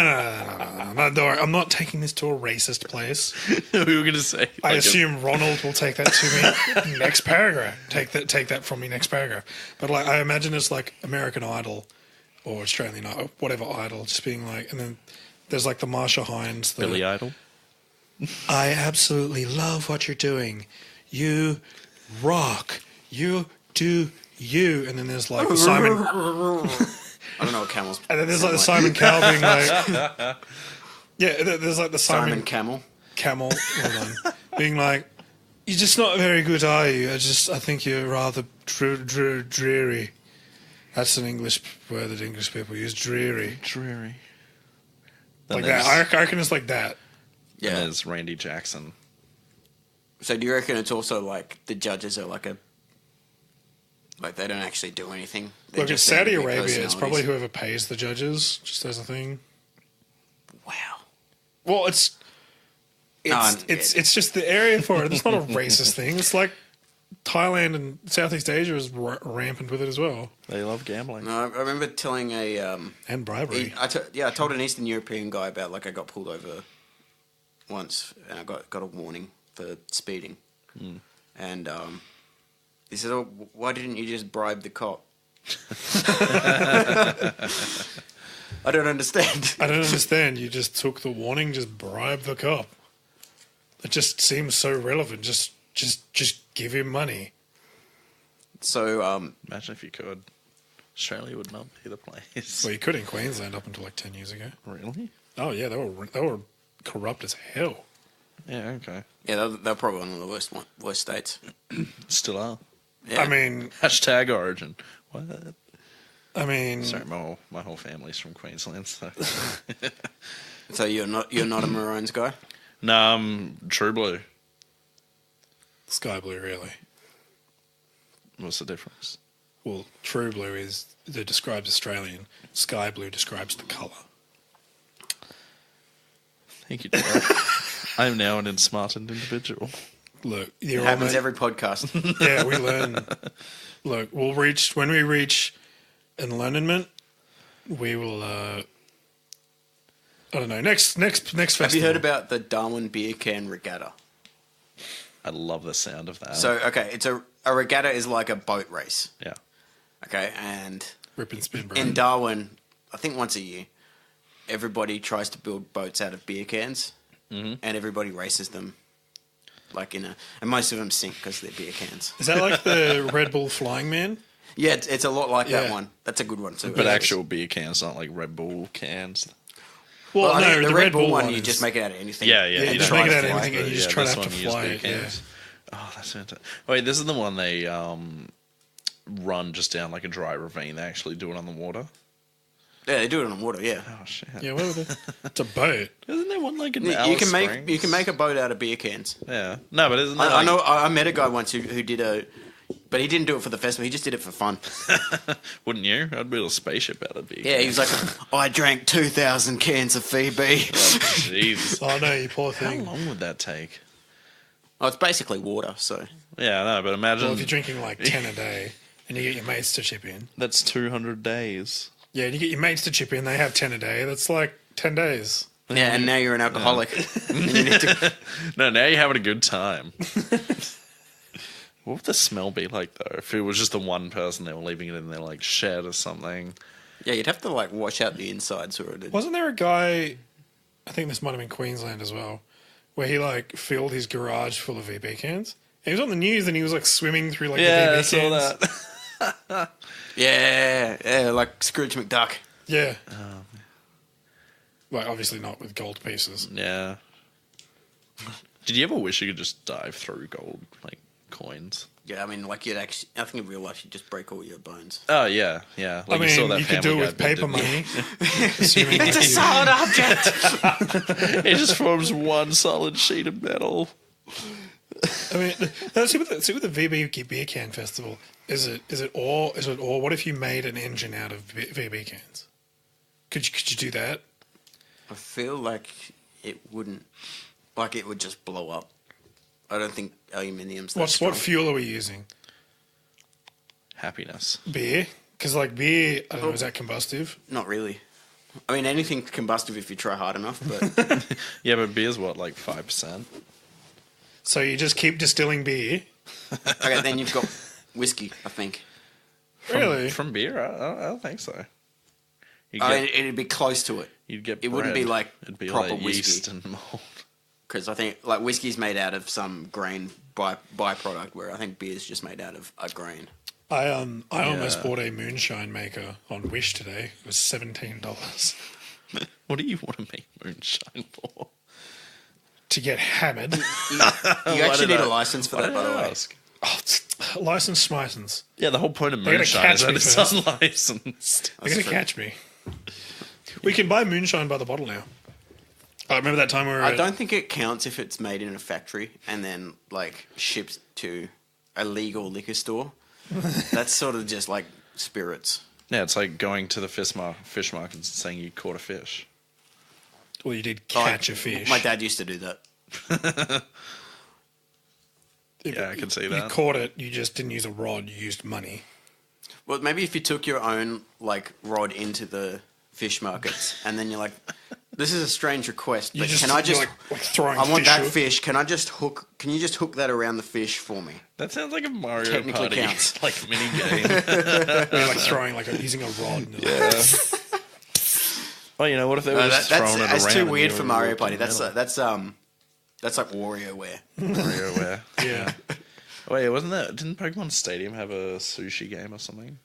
Don't worry. I'm not taking this to a racist place. We were going to say. I assume Ronald will take that to me next paragraph. Take that from me next paragraph. But like, I imagine it's like American Idol or Australian Idol, whatever Idol, just being like, and then there's like the Marsha Hines, the Billy Idol. I absolutely love what you're doing. You rock. You do you. And then there's like the Simon. I don't know what camels. And then there's like the Simon Cowell being like. Yeah, there's like the Simon Camel. Camel, hold on, being like, "You're just not very good, are you? I think you're rather dreary." That's an English word that English people use, dreary. Dreary. Like that. I reckon it's like that. Yeah. There's Randy Jackson. So do you reckon it's also like the judges are like they don't actually do anything? They're Look, in just there to Saudi be Arabia, it's probably personalities? whoever pays the judges, just as a thing. Wow. Well, it's just the area for it. It's not a racist thing. It's like Thailand and Southeast Asia is rampant with it as well, They love gambling. No, I remember telling and bribery. I told an Eastern European guy about like I got pulled over once and I got a warning for speeding, and he said, "Oh, why didn't you just bribe the cop?" I don't understand. I don't understand. You just took the warning, just bribed the cop. It just seems so relevant. Just give him money. So Imagine if you could. Australia would not be the place. Well, you could in Queensland up until like 10 years ago. Really? Oh yeah, they were corrupt as hell. Yeah, okay. yeah, they're probably one of the worst states. Still are. Yeah. I mean, Hashtag origin. What? I mean, Sorry, my whole family's from Queensland, so. So you're not a Maroons guy? No, I'm True Blue. sky blue, really. What's the difference? Well, true blue describes Australian. Sky blue describes the colour. Thank you, Derek. I'm now an Ensmarten individual. Look, It happens every podcast. Yeah, we learn. Look, when we reach enlightenment, we will. I don't know. Next festival. Have you heard about the Darwin beer can regatta? I love the sound of that. So, okay, it's a regatta is like a boat race. Yeah. Okay, and Rip and spin, bro? in Darwin, I think once a year, everybody tries to build boats out of beer cans, and everybody races them. And most of them sink because they're beer cans. Is that like the Red Bull Flying Man? Yeah, it's a lot like that Yeah. one. That's a good one too. But actual beer cans, not like Red Bull cans. Well, I no, think the Red Bull one, is, you just make it out of anything. Yeah. Yeah, And you just try make it to out of fly anything, and you through. just try to this have to one you use fly beer it. Yeah. cans. Oh, that's fantastic. Wait, this is the one they run just down like a dry ravine. They actually do it on the water. Yeah, they do it on the water. Yeah, Oh shit! Yeah, what are they? It's a boat. Isn't there one like in you Alice can Springs? make a boat out of beer cans. Yeah. No, but isn't that I know. I met a guy once who did but he didn't do it for the festival. He just did it for fun. Wouldn't you? I'd build a spaceship out of beer. Yeah, he was like, I drank 2,000 cans of Phoebe. Jeez. Oh no, you poor How thing. long would that take? Oh, it's basically water. So Yeah, no, but imagine Well, if you're drinking like 10 a day, and you get your mates to chip in. that's 200 days. Yeah, and you get your mates to chip in. They have 10 a day. That's like 10 days. yeah, and now you're an alcoholic. And you need to, No, now you're having a good time. What would the smell be like though? If it was just the one person they were leaving it in their like shed or something. yeah, you'd have to like wash out the insides or it. Wasn't there a guy, I think this might have been Queensland as well, where he like filled his garage full of VB cans? He was on the news and he was like swimming through like the VB I saw cans. that. Yeah, like Scrooge McDuck. Yeah. Like obviously not with gold pieces. Yeah. Did you ever wish you could just dive through gold like coins? Yeah, I mean, like you'd actually, I think in real life you'd just break all your bones. Oh yeah, yeah. Like I saw mean, that you could do Family it with Guy bit, paper didn't you? money. Assuming It's a that solid object. It just forms one solid sheet of metal. I mean, no, see with the VB beer can festival, is it all? What if you made an engine out of VB cans? Could you do that? I feel like it wouldn't, like it would just blow up. I don't think aluminium's that What strong. fuel are we using? Happiness. Beer? Because like beer, I don't know, is that combustive? Not really. I mean, anything's combustive if you try hard enough, but Yeah, but beer's what, like 5%? So you just keep distilling beer? okay, then you've got whiskey, I think. Really? From beer? I don't think so. You'd I get, mean, it'd be close to it. you'd get it wouldn't be bread. like It'd be proper like yeast whiskey. and mold. Because I think like whiskey's made out of some grain byproduct, where I think beer's just made out of a grain. I almost bought a moonshine maker on Wish today. It was $17 What do you want to make moonshine for? to get hammered. You actually did need I- a license for Why that, did by the I way. ask? Oh, license smitens. Yeah, the whole point of They're gonna moonshine is catch that me it's first. unlicensed. They're going to catch me. We can buy moonshine by the bottle now. I remember that time we were I at, don't think it counts if it's made in a factory and then like shipped to a legal liquor store. That's sort of just like spirits. Yeah, it's like going to the fish markets and saying you caught a fish. well, you did catch a fish. My dad used to do that. Yeah, I can see You that. caught it, you just didn't use a rod, you used money. Well, maybe if you took your own like rod into the fish markets and then you're like, this is a strange request, but can I you're just like throwing I want fish that hook. fish. Can you just hook that around the fish for me? That sounds like a Mario Technically Party counts. like mini game. You're like throwing using a rod. And Oh, you know, what if they were just throwing it around? That's too and weird you for were Mario walking Party. That's around? that's like WarioWare. WarioWare. Yeah. Wait, didn't Pokemon Stadium have a sushi game or something?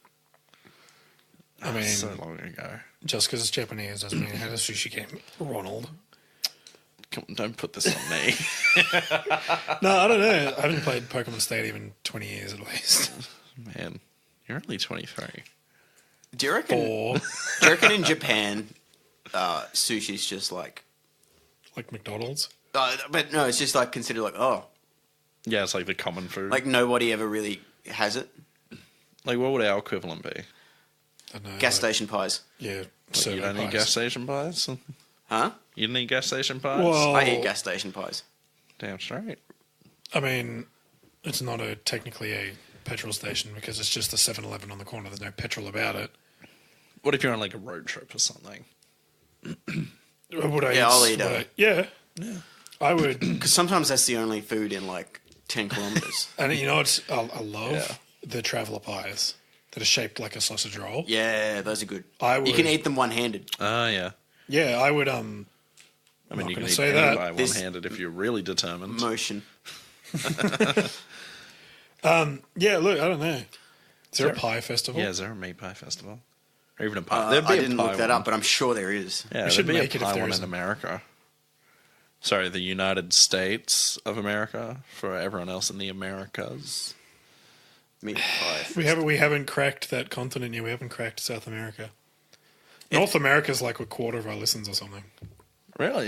I mean, So long ago. just because it's Japanese doesn't mean it had a sushi game. Ronald. Come on, don't put this on me. No, I don't know. I haven't played Pokemon Stadium in 20 years at least. Man, you're only 23. Do you reckon? Or Do you reckon in Japan, sushi's just like? like McDonald's. But no, it's just like considered like Yeah, it's like the common food. like nobody ever really has it. Like, what would our equivalent be? I don't know, Gas like, station pies, Yeah. Like, you don't eat gas station pies? huh? You don't eat gas station pies? Well, I eat gas station pies. Damn straight. I mean, it's not technically a petrol station because it's just the 7-Eleven on the corner. There's no petrol about it. What if you're on like a road trip or something? Would I Yeah, I'll would eat I- it. Yeah. I would. Because sometimes that's the only food in like 10 kilometers. And you know what I love? Yeah. The traveller pies that are shaped like a sausage roll. Yeah, those are good. I You can would- eat them one-handed. Yeah. Yeah, I would. I mean, not you can gonna eat say any that. by This- one-handed if you're really determined. Motion. Yeah, look, I don't know. Is there a Sure. pie festival? Yeah, is there a meat pie festival? Or even a pie? There'd be I a didn't pie look that one. up, but I'm sure there is. Yeah, We should there'd be make a it if pie there one in isn't. America. Sorry, the United States of America for everyone else in the Americas. Meat pie. We haven't cracked that continent yet. We haven't cracked South America. North America's like a quarter of our listens or something. Really?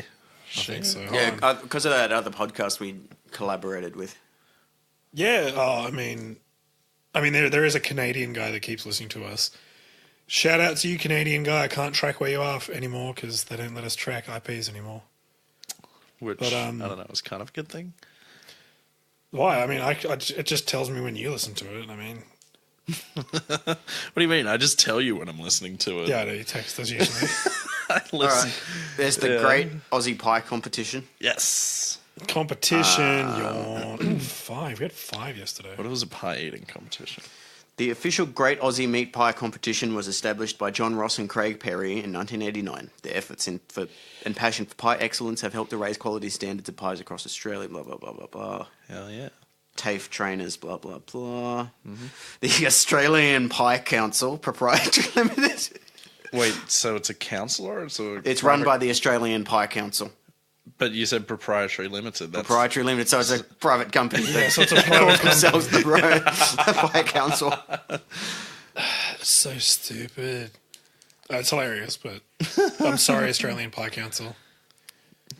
I think so. Hold Yeah, on. because of that other podcast we collaborated with. Yeah. Oh, I mean, there is a Canadian guy that keeps listening to us. Shout out to you, Canadian guy. I can't track where you are anymore because they don't let us track IPs anymore. Which, But, I don't know, is kind of a good thing. Why? I mean, it just tells me when you listen to it. I mean, What do you mean? I just tell you when I'm listening to it. yeah, I know you text us usually. I All listen. right. There's the Yeah. Great Aussie Pie Competition. Yes. Competition, yawn. Ooh, 5. We had 5 yesterday. What was a pie eating competition? The official Great Aussie Meat Pie Competition was established by John Ross and Craig Perry in 1989. Their efforts and passion for pie excellence have helped to raise quality standards of pies across Australia, blah, blah, blah, blah, blah. Hell yeah. TAFE trainers, blah, blah, blah. The Australian Pie Council, Proprietary Limited. Wait, so it's a council or It's run by the Australian Pie Council. But you said proprietary limited. That's Proprietary Limited, so it's a private company. Yeah, so it's a They call private company. themselves the Pie Council. It's so stupid. It's hilarious, but I'm sorry, Australian Pie Council.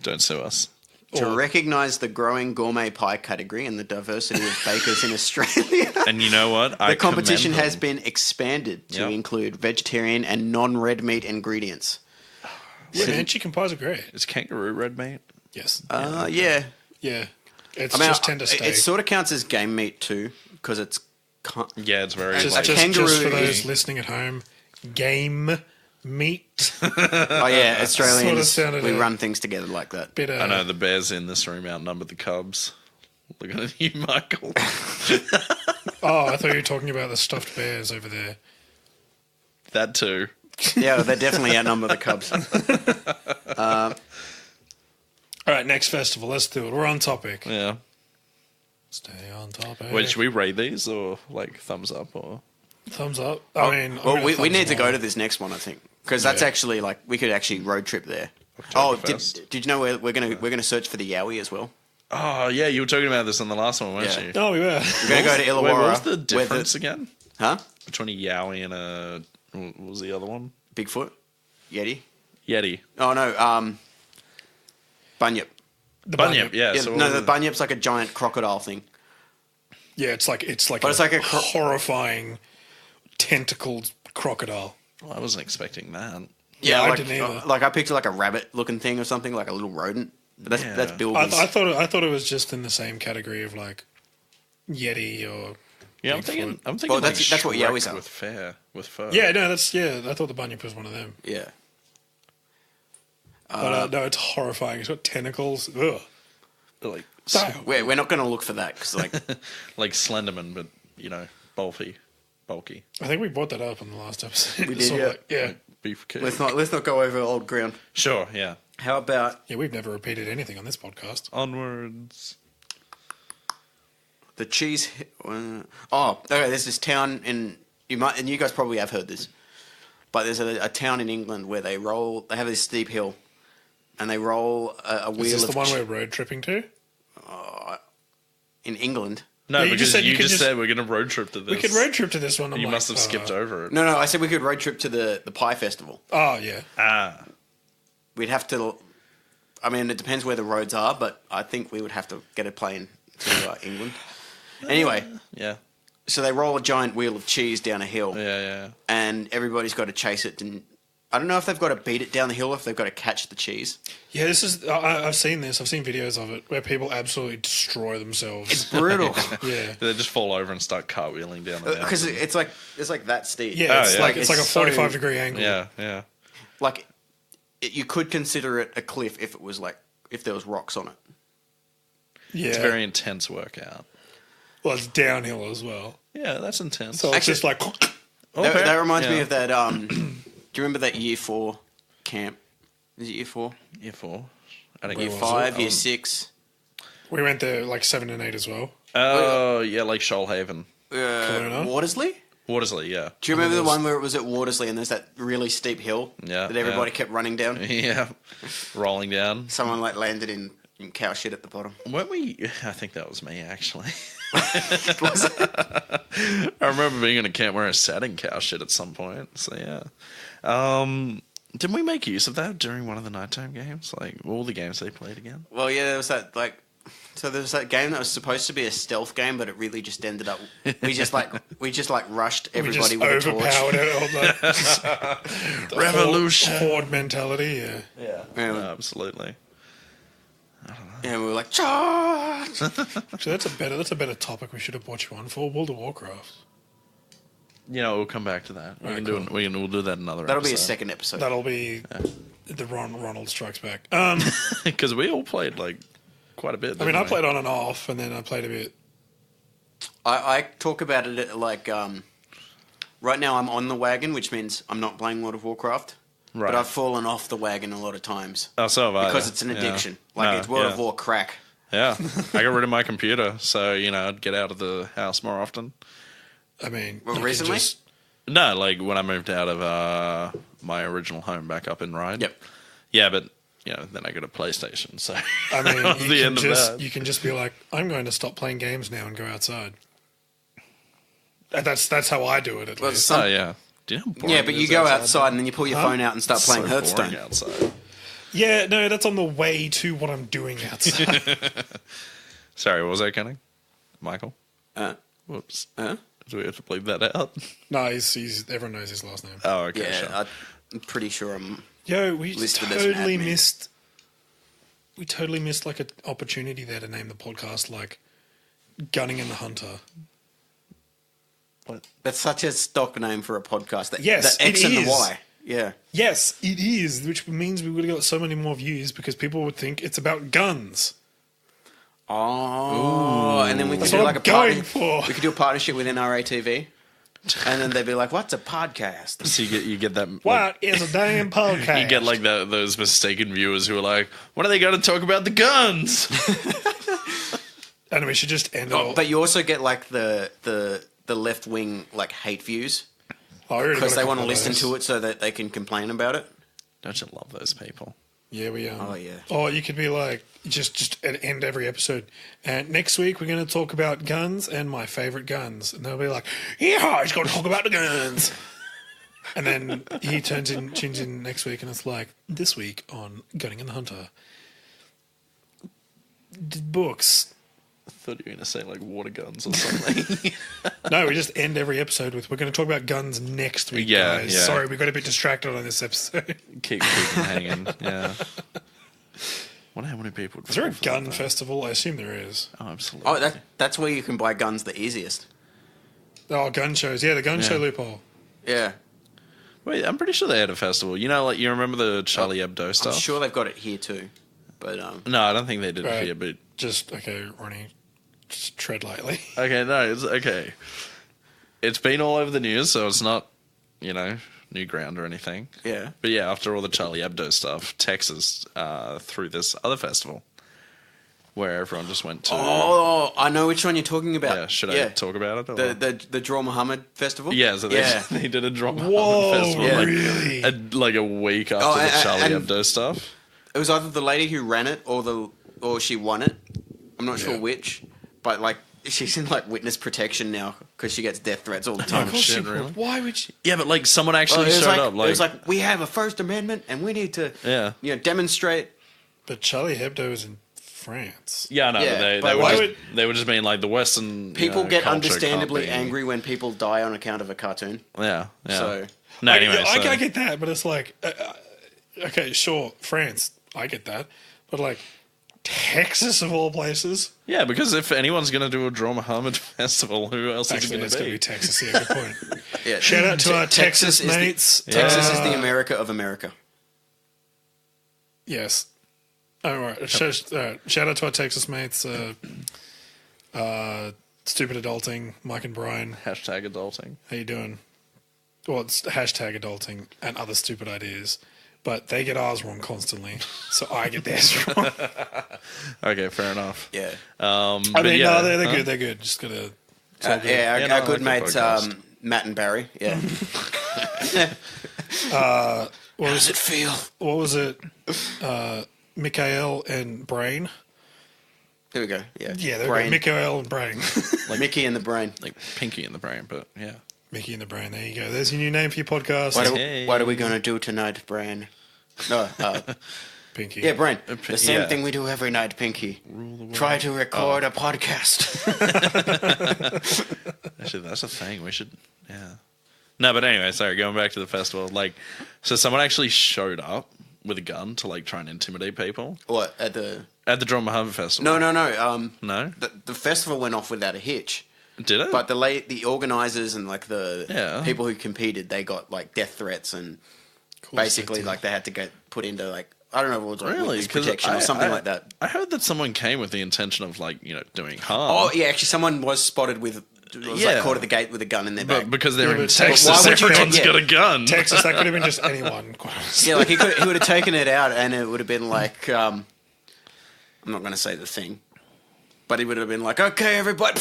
Don't sue us. To Or- recognise the growing gourmet pie category and the diversity of bakers in Australia. And you know what? The competition has been expanded to Yep. include vegetarian and non-red meat ingredients. Yeah, man, chicken pies are great. Is kangaroo red meat? Yes. Yeah. Yeah. It's I mean, just tender steak. it sort of counts as game meat too, because it's... Yeah, it's very just, like, just for kangaroo- those listening at home, game meat. Oh yeah, Australians, Sort of sounded we a- run things together like that. Bit I know the Bears in this room outnumbered the Cubs. Looking at you, Michael. Oh, I thought you were talking about the stuffed bears over there. That too. Yeah, they definitely outnumber the Cubs. All right, next festival. Let's do it. We're on topic. Yeah. Stay on topic. Wait, should we rate these or like thumbs up or? Thumbs up. I mean, I'm Well, gonna we thumbs need to go down. to this next one, I think, because that's Yeah. actually like we could actually road trip there. Oh, Oktoberfest. did you know we're gonna search for the Yowie as well? Oh yeah, you were talking about this on the last one, weren't Yeah. you? Oh, we were. We're gonna go to Illawarra. Wait, what was the where difference again Huh? between a Yowie and a what was the other one? Bigfoot, Yeti. Yeti. Oh no, Bunyip. The Bunyip. Yeah. Yeah, so no, what the was- Bunyip's like a giant crocodile thing. Yeah, it's like But it's like a horrifying tentacled crocodile. Well, I wasn't expecting that. Yeah, I like, didn't either. Like I picture like a rabbit-looking thing or something, like a little rodent. But that's Yeah. that's I, Bilby's. I thought it was just in the same category of like Yeti or Yeah, I'm Bigfoot. thinking. I'm thinking. Well, like that's what Shrek Yowies are. with fur. yeah. No, that's I thought the bunyip was one of them. Yeah. But no, it's horrifying. It's got tentacles. Ugh. like Damn. We're not going to look for that because like like Slenderman, but bulky. I think we brought that up on the last episode. We did, Sort of yeah. like- yeah. Like beef cake. let's not go over old ground. Sure. Yeah. How about Yeah, we've never repeated anything on this podcast. Onwards. the cheese? Okay. There's this town in and you guys probably have heard this, but there's a town in England where they have this steep hill, and they roll a wheel Is this of the one we're road tripping to? in England. No, Yeah, you because just said you you could just just- said we're going to road trip to this. We could road trip to this one. I'm You like, must have skipped over it. No, I said we could road trip to the Pie Festival. Oh yeah. Ah. We'd have to. I mean, it depends where the roads are, but I think we would have to get a plane to England. Anyway, Yeah. so they roll a giant wheel of cheese down a hill, Yeah. and everybody's got to chase it. And I don't know if they've got to beat it down the hill or if they've got to catch the cheese. Yeah, this is. I've seen this. I've seen videos of it where people absolutely destroy themselves. It's brutal Yeah. They just fall over and start cartwheeling down the because mountain. it's like that steep. Yeah, Oh, yeah. it's like a so- 45-degree angle. Yeah. Like you could consider it a cliff if it was like if there was rocks on it. Yeah. It's a very intense workout. Well, it's downhill as well. Yeah, that's intense. So it's Actually- just like. That reminds me Yeah. of that. Do you remember that year 4 camp? Is it year 4? Year 4. I think Year was it? 5, year 6. We went there like 7 and 8 as well. Oh, yeah, like Shoalhaven. Kelowna? Watersley? Watersley, yeah. Do you remember the one where it was at Watersley and there's that really steep hill Yeah, that everybody yeah. kept running down? Yeah. Rolling down. Someone like landed in cow shit at the bottom. Weren't we? I think that was me, actually. Was it? I remember being in a camp where I sat in cow shit at some point. So, yeah. Didn't we make use of that during one of the nighttime games? Like, all the games they played again? Well, yeah, there was that there was that game that was supposed to be a stealth game, but it really just ended up. We just rushed We everybody just with a torch. overpowered it. All the Revolution. Horde mentality, yeah. Yeah. Yeah. Absolutely. And we were like, charge! Actually, that's a better topic we should have watched one for. World of Warcraft. You know, we'll come back to that. Alright, We'll do that in another That'll be a episode. second episode. That'll be the Ronald Strikes Back. Because we all played, like, quite a bit. I mean, didn't I we? played on and off, and then I played a bit. I talk about it like right now I'm on the wagon, which means I'm not playing World of Warcraft. Right. But I've fallen off the wagon a lot of times Oh, so have I. because it's an Yeah. addiction. Like No, it's World yeah. of War crack. Yeah. I got rid of my computer, so, you know, I'd get out of the house more often. I mean, Well, you could recently? just- No, like when I moved out of my original home back up in Ryde. Yep. Yeah, but, you know, then I got a PlayStation, so. I mean, that was the end of that. you can just be like, I'm going to stop playing games now and go outside. That's how I do it, at Well, least. some- Oh, yeah. Do you know how boring Yeah, it but is you go outside and then you pull your Huh? phone out and start playing So boring Hearthstone. outside. Yeah, no, that's on the way to what I'm doing outside. Sorry, what was I counting? Michael? Uh, Whoops. uh? Do we have to bleep that out? No, he's everyone knows his last name. Oh, okay, Yeah, sure. I'm pretty sure I'm. Yo, we Listed as an totally admin. missed. We totally missed like an opportunity there to name the podcast like "Gunning and the Hunter." That's such a stock name for a podcast. Yes, the X it and is. the Y. Yeah. Yes, it is, which means we would have got so many more views because people would think it's about guns. Oh, and then we could That's do what like I'm a going partner- for. We could do a partnership with NRA TV, and then they'd be like, "What's a podcast?" So you get that. Like, What is a damn podcast? you get like those mistaken viewers who are like, "When are they going to talk about the guns?" and we should just end it all. But you also get like the left wing like hate views because because they want to listen to it so that they can complain about it. Don't you love those people? Yeah, we Oh yeah. Or you could be like, just end every episode. And next week we're going to talk about guns and my favorite guns. And they'll be like, yeah, he's going to talk about the guns. And then he tunes in next week and it's like, this week on Gunning and the Hunter. Books. I thought you were going to say like water guns or something. No, we just end every episode with, we're going to talk about guns next week, Yeah, guys. yeah. Sorry, we got a bit distracted on this episode. keep them hanging. Yeah. Wonder how many people would Is there a fall for gun that. festival? I assume there is. Oh, absolutely. Oh, that's where you can buy guns the easiest. Oh, gun shows. Yeah, the gun show loophole. Yeah, Wait, I'm pretty sure they had a festival. You know, like you remember the Charlie Hebdo I'm stuff? sure they've got it here too. But No, I don't think they did Right. it here. But Just, okay, Ronnie, just tread lightly. okay, no, it's okay. It's been all over the news, so it's not, you know, new ground or anything. yeah. But yeah, after all the Charlie Hebdo stuff, Texas threw this other festival where everyone just went to. Oh, I know which one you're talking about. yeah, should I talk about it? Or? The Draw Muhammad festival? Yeah, so they, Yeah. they did a drama Whoa, festival Yeah. really? like a week after Oh, the and- Charlie and- Hebdo stuff. It was either the lady who ran it or she won it. I'm not sure Yeah. which, but like she's in like witness protection now because she gets death threats all the time. Of course she shit, would. really? Why would she? Yeah, but like someone actually It was showed like, up. it was like, we have a First Amendment and we need to demonstrate. But Charlie Hebdo is in France. yeah, no, Yeah, but but they were just being like the Western. People get culture understandably can't be- angry when people die on account of a cartoon. Yeah. So No, anyway. I get that, but it's like, okay, sure, France, I get that, but like Texas of all places. Yeah, because if anyone's going to do a Draw Muhammad festival, who else Actually, is it's it going to going be to be? Texas. Yeah, good point. yeah, Shout out to our Texas is the- mates. Texas is the America of America. Yes. Oh, all right. Shout out to our Texas mates. Stupid Adulting, Mike and Brian. Hashtag adulting. How you doing? Well, it's hashtag adulting and other stupid ideas. But they get ours wrong constantly, so I get theirs wrong. Okay, fair enough. Yeah. I But mean, yeah, no, they're good. They're good. Just gotta. Our Yeah, no, I good like the mates, podcast. Matt and Barry. Yeah. What was it feel? What was it? Mikael and Brain. Here we go. Yeah. Yeah, they're Brain. good. Mikael and Brain. Mickey and the Brain. Like Pinky in the Brain, but yeah. Mickey and the Brain. There you go. There's your new name for your podcast. Hey. What are we going to do tonight, Brain? No, Pinky. yeah, Brain. The same yeah. thing we do every night, Pinky. Try to record a podcast. Actually, that's a thing. We should, yeah. No, but anyway, sorry, going back to the festival. Like, so someone actually showed up with a gun to, like, try and intimidate people What, at the... at the Draw Muhammad festival. No. No? The festival went off without a hitch. Did it? But the organisers and, like, the Yeah. people who competed, they got, like, death threats and basically, like, they had to get put into, like, I don't know if it was like Really? witness 'Cause protection or something like that. I heard that someone came with the intention of, like, doing harm. Oh, yeah, actually, someone was spotted with... Was Yeah. like caught at the gate with a gun in their But back. because they're Yeah, in but Texas, why would you everyone's take- got a gun. Texas, that could have been just anyone. Quite honestly. Yeah, like he would have taken it out, and it would have been like, I'm not going to say the thing, but he would have been like, okay, everybody,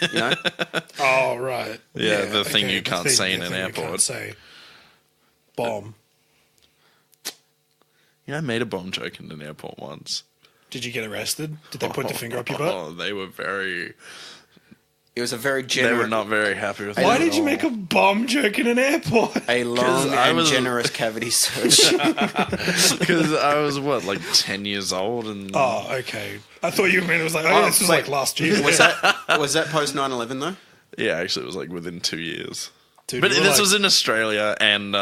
you know, Oh, right. Yeah, the thing you the can't say in the an thing you airport. can't say. Bomb. I made a bomb joke in an airport once. Did you get arrested? Did they put the finger up your butt? Oh, they were very... it was a very They generous, were not very happy with Why it did at you all. make a bomb joke in an airport? a long I and was- generous cavity search. Because I was, what, like 10 years old? And Oh, okay. I thought you meant it was like, oh, this was wait. like last year. was that post 9/11 though? yeah, actually, it was like within 2 years. Dude, But we were this like- was in Australia, and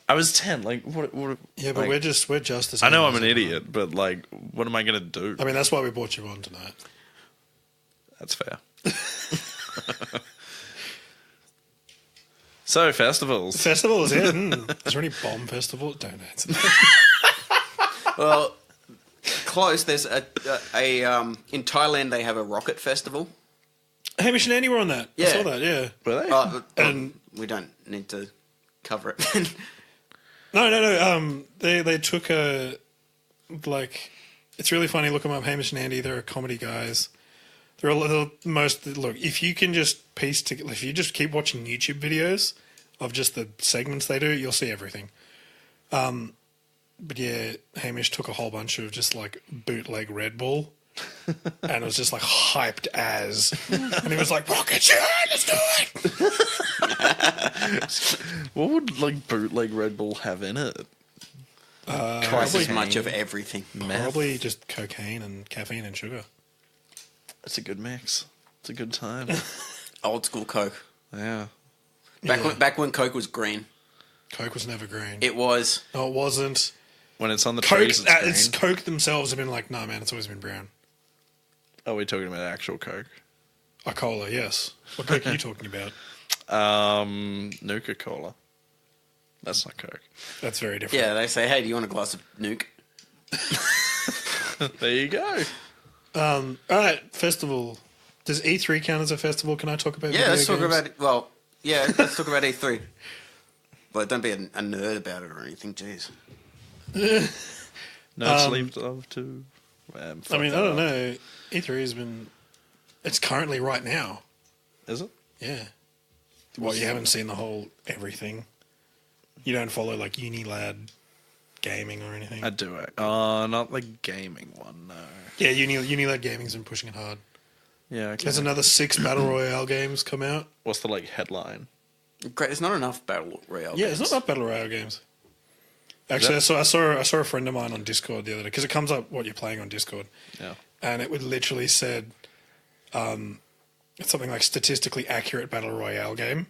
I was 10. Like, what Yeah, but like, we're just as I know I'm young an as idiot, but like, what am I going to do? I mean, that's why we brought you on tonight. That's fair. So, festivals. Festivals, yeah. Is there any bomb festivals? Don't answer that. Well, close. There's a in Thailand they have a rocket festival. Hamish and Andy were on that. I Yeah. saw that, yeah. Were they? And We don't need to cover it. No. They took a like. It's really funny. Look them up, Hamish and Andy. They're comedy guys. They're the most. Look, if you can just piece together, if you just keep watching YouTube videos of just the segments they do, you'll see everything. But yeah, Hamish took a whole bunch of just like bootleg Red Bull. And it was just like hyped as, and he was like, "Rocket, yeah, let's do it." What would like bootleg Red Bull have in it? Twice as much of everything. Probably just cocaine and caffeine and sugar. It's a good mix. It's a good time. Old school Coke. Yeah. Back when Coke was green. Coke was never green. It was. No, it wasn't. When it's on the Coke, trees, it's green. it's Coke themselves have been like, "No, man, it's always been brown." Oh, we're talking about actual Coke. A cola, yes. What Coke are you talking about? Nuka-Cola. That's not Coke. That's very different. Yeah, they say, hey, do you want a glass of nuke? There you go. All right, festival. Does E3 count as a festival? Can I talk about? Yeah, video let's talk games? about it. Well, yeah, let's talk about E3. But don't be a nerd about it or anything, jeez. No sleep love too. I mean, I don't know. E3 has been. It's currently right now. Is it? Yeah. Well, you haven't seen the whole everything. You don't follow like Unilad gaming or anything. I do. Not the gaming one, no. Yeah, Unilad gaming's been pushing it hard. Yeah, okay. There's another 6 Battle Royale games come out. What's the headline? Great. There's not enough battle royale. Yeah, games. it's not enough Battle Royale games. Actually, I saw a friend of mine on Discord the other day, because it comes up what you're playing on Discord. Yeah. And it would literally said it's something like statistically accurate Battle Royale game.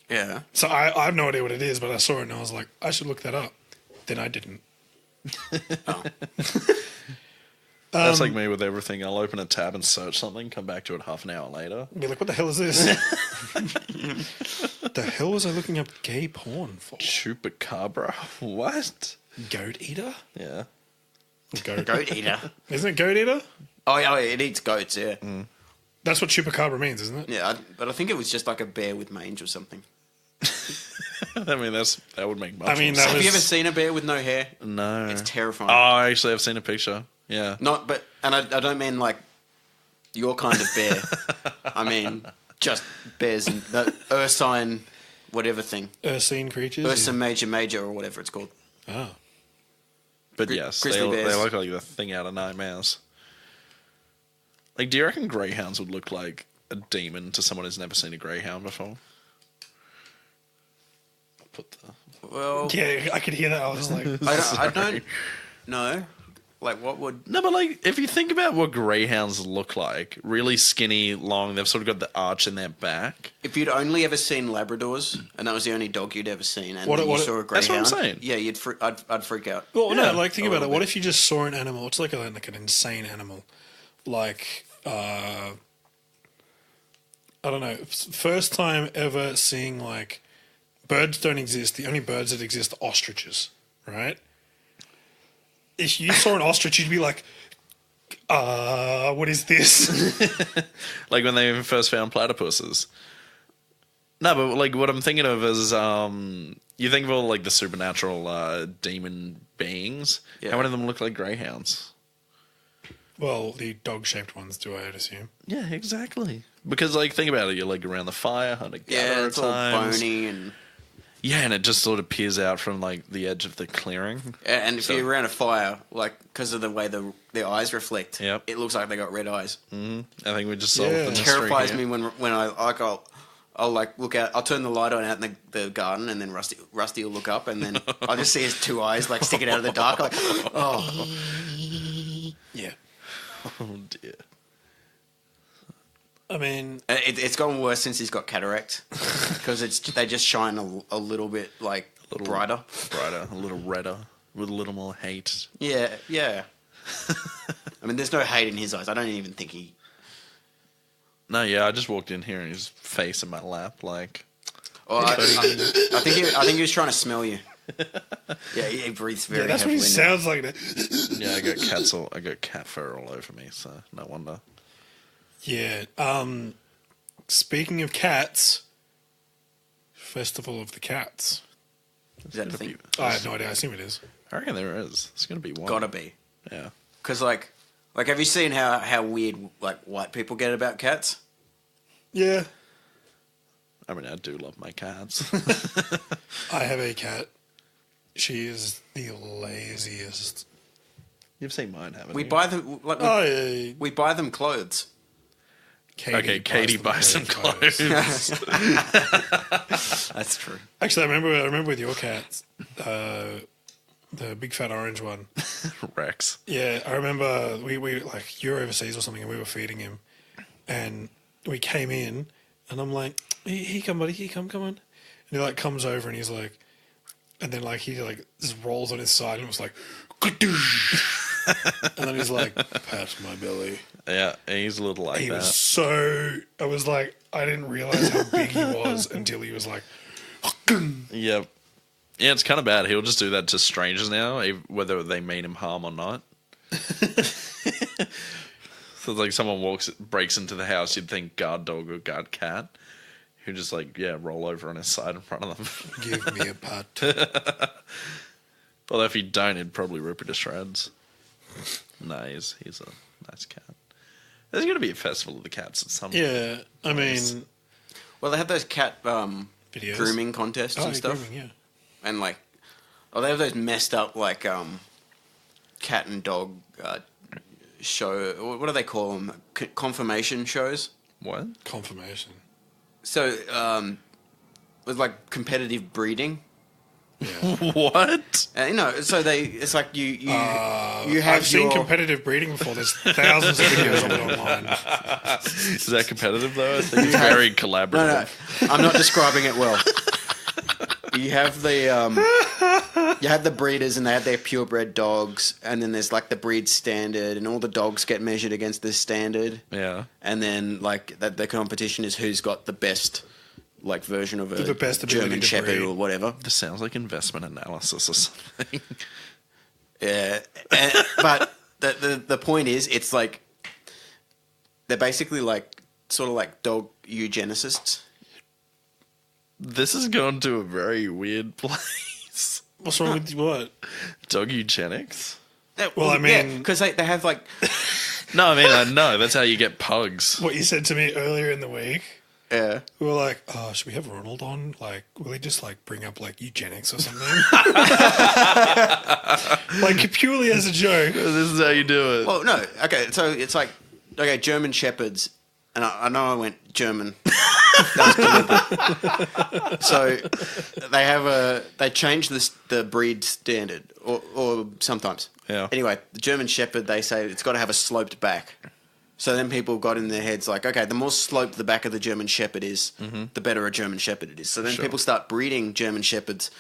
Yeah. So I have no idea what it is, but I saw it and I was like, I should look that up. Then I didn't. Oh. That's like me with everything. I'll open a tab and search something, come back to it half an hour later. Be like, what the hell is this? The hell was I looking up gay porn for? Chupacabra? What? Goat eater? Yeah. Goat eater. Isn't it goat eater? Oh, yeah, it eats goats, yeah. That's what chupacabra means, isn't it? Yeah, but I think it was just like a bear with mange or something. I mean, that would make much I mean, more that sense. Have you ever was... seen a bear with no hair? No. It's terrifying. Oh, actually, I've seen a picture. Yeah. I don't mean like your kind of bear. I mean just bears and the ursine, whatever thing. Ursine creatures? Ursa major or whatever it's called. Oh. But yes, grizzly they bears. look like the thing out of Nightmares. Like, do you reckon greyhounds would look like a demon to someone who's never seen a greyhound before? Put the... Well, Yeah, I could hear that. I was like, I don't know. Like, what would... No, but like, if you think about what greyhounds look like, really skinny, long, they've sort of got the arch in their back. If you'd only ever seen Labradors, and that was the only dog you'd ever seen, and What- then you what- saw a That's greyhound... what I'm saying. Yeah, I'd freak out. well, Yeah, no, like, think a about it. little What bit. if you just saw an animal? It's like an insane animal. Like, I don't know. First time ever seeing, like, birds don't exist. The only birds that exist are ostriches, right? If you saw an ostrich, you'd be like, what is this? Like when they first found platypuses. No, but like what I'm thinking of is, you think of all like the supernatural demon beings. Yeah. How many of them look like greyhounds? Well, the dog-shaped ones do, I'd assume. Yeah, exactly. Because like think about it, you're like around the fire, hunter Yeah, gatherer it's all times. bony and... Yeah, and it just sort of peers out from like the edge of the clearing. And if So- you're around a fire, like, because of the way their eyes reflect, Yep. it looks like they got red eyes. I think we just solved Yeah. the It mystery Terrifies here. me when I'll like look out. I'll turn the light on out in the garden, and then Rusty will look up, and then I'll just see his two eyes like sticking out of the dark. Like, oh, Yeah. Oh dear. I mean, it's gotten worse since he's got cataract because they just shine a little bit like brighter. Brighter, a little redder, with a little more hate. Yeah, yeah. I mean, there's no hate in his eyes. I don't even think he. No, yeah, I just walked in here and his face in my lap, like. Oh, I think he was trying to smell you. Yeah, he breathes very. yeah, that's what he heavily sounds like. Yeah, I got cat fur all over me, so no wonder. Yeah. Speaking of cats, Festival of the Cats. Is that the thing? I have no idea. I assume it is. I reckon there is. There's gonna be one. Gotta be. Yeah. Because like, have you seen how weird like white people get about cats? Yeah. I mean, I do love my cats. I have a cat. She is the laziest. You've seen mine, haven't We you? buy them like Oh, yeah. we buy them clothes. Katie buys some clothes. That's true. Actually, I remember with your cats, the big fat orange one. Rex. Yeah, I remember we like you were overseas or something, and we were feeding him, and we came in, and I'm like, "Here come, buddy, here come on," and he like comes over, and he's like, and then like he like just rolls on his side, and it was like, and then he's like, "Pat my belly." Yeah, he's a little like He that. was so. I was like, I didn't realize how big he was until he was like, Yep. Yeah, it's kind of bad. He'll just do that to strangers now, whether they mean him harm or not. So like someone breaks into the house, you'd think guard dog or guard cat, who just like roll over on his side in front of them. "Give me a pat." Although if you don't, he'd probably rip it to shreds. No, he's a nice cat. There's going to be a festival of the cats at some point. Yeah, I mean, Well, they have those cat videos. grooming contests Oh, and stuff, grooming, yeah. and like, they have those messed up like cat and dog show. What do they call them? Conformation shows. What? Confirmation. So with like competitive breeding. What? So it's like you have I've seen competitive breeding before. There's thousands of videos of it online. Is that competitive though? I think it's very collaborative. No, I'm not describing it well. You have the breeders, and they have their purebred dogs, and then there's like the breed standard, and all the dogs get measured against this standard. Yeah. And then like the competition is who's got the best like version of The best ability German to Shepherd breed. or whatever. This sounds like investment analysis or something. Yeah, but the point is, it's like they're basically like sort of like dog eugenicists. This has gone to a very weird place. What's wrong with what? Dog eugenics? Well, I mean- because they have like No, I mean, I know. That's how you get pugs. What you said to me earlier in the week. yeah. We were like, oh, should we have Ronald on? Like, will he just like bring up like eugenics or something? Like purely as a joke. This is how you do it. Well, no, okay. So it's like German Shepherds, and I know I went German. That was deliberate. So they change the breed standard, or sometimes. Yeah. Anyway, the German Shepherd, they say it's got to have a sloped back. So then people got in their heads like, okay, the more sloped the back of the German Shepherd is, the better a German Shepherd it is. So then people start breeding German Shepherds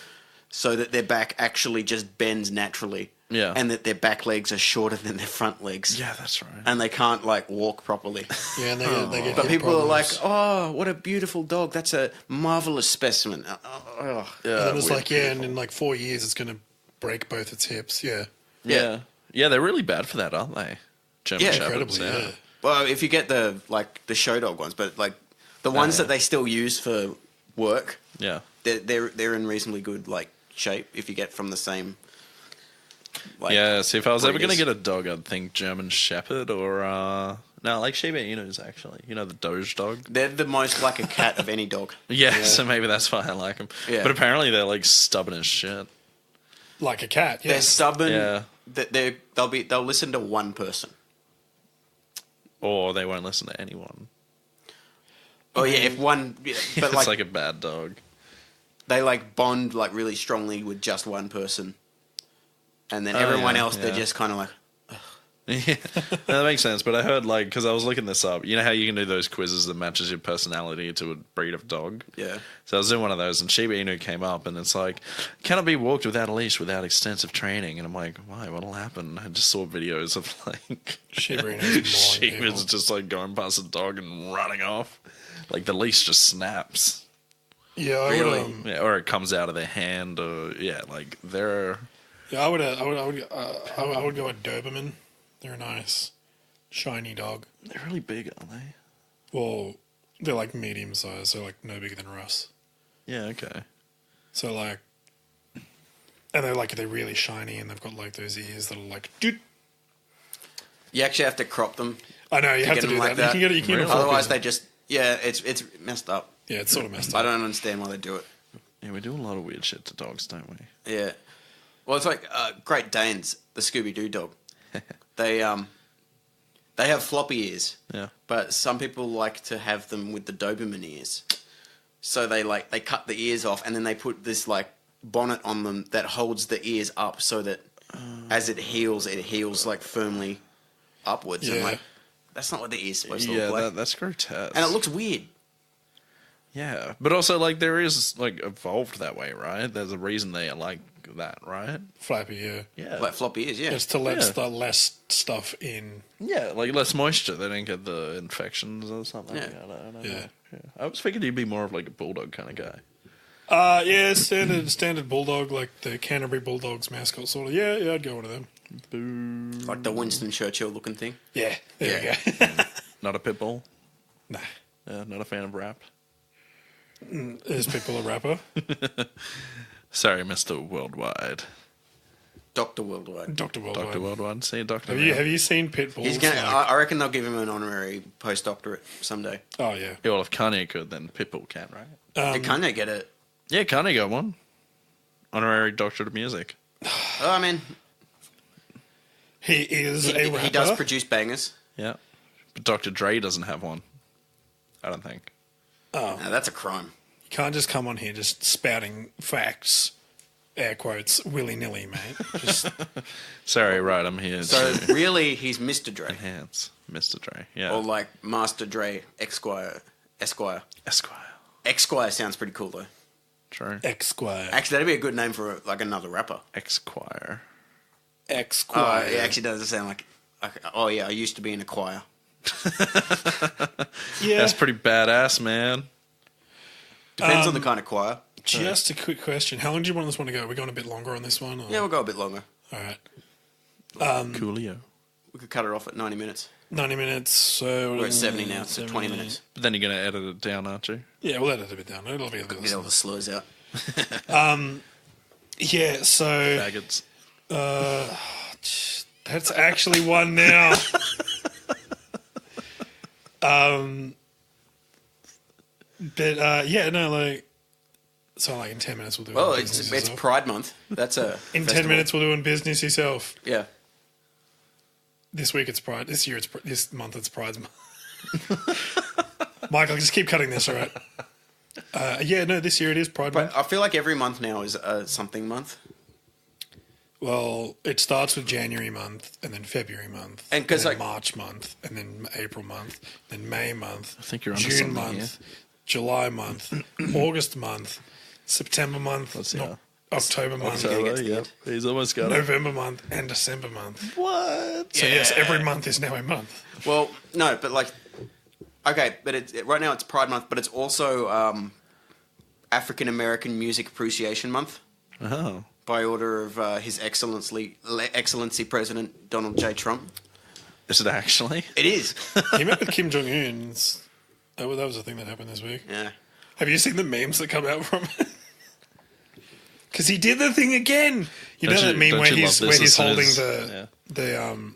so that their back actually just bends naturally. Yeah. And that their back legs are shorter than their front legs. Yeah, that's right. And they can't like walk properly. Yeah, and they get But hip people are like, problems. oh, what a beautiful dog. That's a marvelous specimen. And then it's like, yeah, and in like 4 years it's going to break both its hips. Yeah. Yeah. Yeah, they're really bad for that, aren't they? German Yeah, Shepherds. Incredibly, yeah. Well, if you get the show dog ones, but like the ones that they still use for work, Yeah. they're in reasonably good like shape if you get from the same. Like, Yeah, see, if I was ever going to breeders. get a dog, I'd think German Shepherd or, no, like Shiba Inus, actually. You know, the Doge dog? They're the most like a cat of any dog. Yeah, so maybe that's why I like them. Yeah. But apparently they're, like, stubborn as shit. Like a cat, They're yes. stubborn. Yeah. They'll listen to one person. Or they won't listen to anyone. Oh yeah, if one, yeah, but It's like a bad dog. they like bond like really strongly with just one person, and then everyone yeah, else they're yeah. just kind of like. Yeah, that makes sense. But I heard, like, because I was looking this up, you know how you can do those quizzes that matches your personality to a breed of dog? Yeah. So I was doing one of those, and Shiba Inu came up, and it's like, can it be walked without a leash without extensive training? And I'm like, why? What'll happen? I just saw videos of, like, Shiba Inus mauling Shiba's people. just, like, going past a dog and running off. Like, the leash just snaps. Yeah, I Really? would, Yeah, or it comes out of their hand, or, yeah, like, they're... yeah, I would go with Doberman. They're a nice, shiny dog. They're really big, aren't they? Well, they're like medium size, so like no bigger than Russ. Yeah, okay. So like, and they're really shiny, and they've got like those ears that are like, dude. You actually have to crop them. I know you have get to them do like that. that. You can get Really? a Otherwise, they just it's messed up. yeah, it's sort of messed I up. don't understand why they do it. Yeah, we do a lot of weird shit to dogs, don't we? Yeah. Well, it's like Great Danes, the Scooby Doo dog. They have floppy ears, Yeah. but some people like to have them with the Doberman ears. So they cut the ears off, and then they put this like bonnet on them that holds the ears up, so that as it heals like firmly upwards. And Yeah. like that's not what the ear's supposed to Yeah, look like, that's grotesque. and it looks weird. Yeah, but also, like, there is, like, evolved that way, right? There's a reason they are like that, right? Flappy, yeah. Yeah. Like floppy ears, yeah. It's to let Yeah. less stuff in. Yeah, like, less moisture. They don't get the infections or something. Yeah. I don't know. Yeah. Yeah. I was thinking you'd be more of, like, a bulldog kind of guy. Yeah, standard bulldog, like the Canterbury Bulldogs mascot sort of. Yeah, I'd go one of them. Boo. Like the Winston Churchill looking thing. Yeah, there Yeah. you go. Not a pit bull? Nah, Yeah, not a fan of rap? is Pitbull a rapper? Sorry, Mr. Worldwide. Dr. Worldwide. Dr. Worldwide. Dr. Worldwide. See, Dr. Have you seen Pitbull? He's gonna. I reckon they'll give him an honorary postdoctorate someday. Oh yeah. Yeah, well, if Kanye could, then Pitbull can, right? Did Kanye get it? Yeah, Kanye got one. Honorary Doctorate of Music. Oh, I mean, He is a rapper. He does produce bangers. Yeah. But Dr. Dre doesn't have one. I don't think. No, that's a crime. You can't just come on here just spouting facts, air quotes, willy-nilly, mate. Just, Sorry, right, I'm here So to really, he's Mr. Dre. enhance Mr. Dre. Yeah. Or like Master Dre, Esquire. Esquire. Esquire sounds pretty cool, though. True. Esquire. Actually, that'd be a good name for like another rapper. Esquire. Esquire. It actually does sound like, oh yeah, I used to be in a choir. Yeah. That's pretty badass, man. Depends on the kind of choir. Just a quick question. How long do you want this one to go? We're going a bit longer on this one? Or? Yeah, we'll go a bit longer. All right. Coolio. We could cut it off at 90 minutes. 90 minutes, so... We're at 70 now, so 20 minutes. But then you're going to edit it down, aren't you? Yeah, we'll edit it a bit down. It'll be a Get all little... the slurs out. Yeah, so... Faggots. That's actually one now. Yeah, no, like... So, like, in 10 minutes we'll do Well, it. it's Pride Month. That's a In 10 festival. minutes we'll do in business yourself. Yeah. This week it's Pride. This year this month it's Pride month. Michael, just keep cutting this, all right? Yeah, no, this year it is Pride month. But I feel like every month now is a something month. Well, it starts with January month, and then February month, And 'cause, then like- March month, and then April month, then May month, I think you're onto June something month, here. July month, August month, September month, see. October month, October. yeah. He's almost got it. November month, and December month. What? So yes, every month is now a month. Well, no, but like, okay, but right now it's Pride Month, but it's also African American Music Appreciation Month Oh. by order of His Excellency President Donald J. Trump. Is it actually? It is. He met with Kim Jong Un. That was a thing that happened this week. Yeah. Have you seen the memes that come out from it? Because he did the thing again. You know Don't that you- meme don't where you he's love this where he's as soon holding as- the thing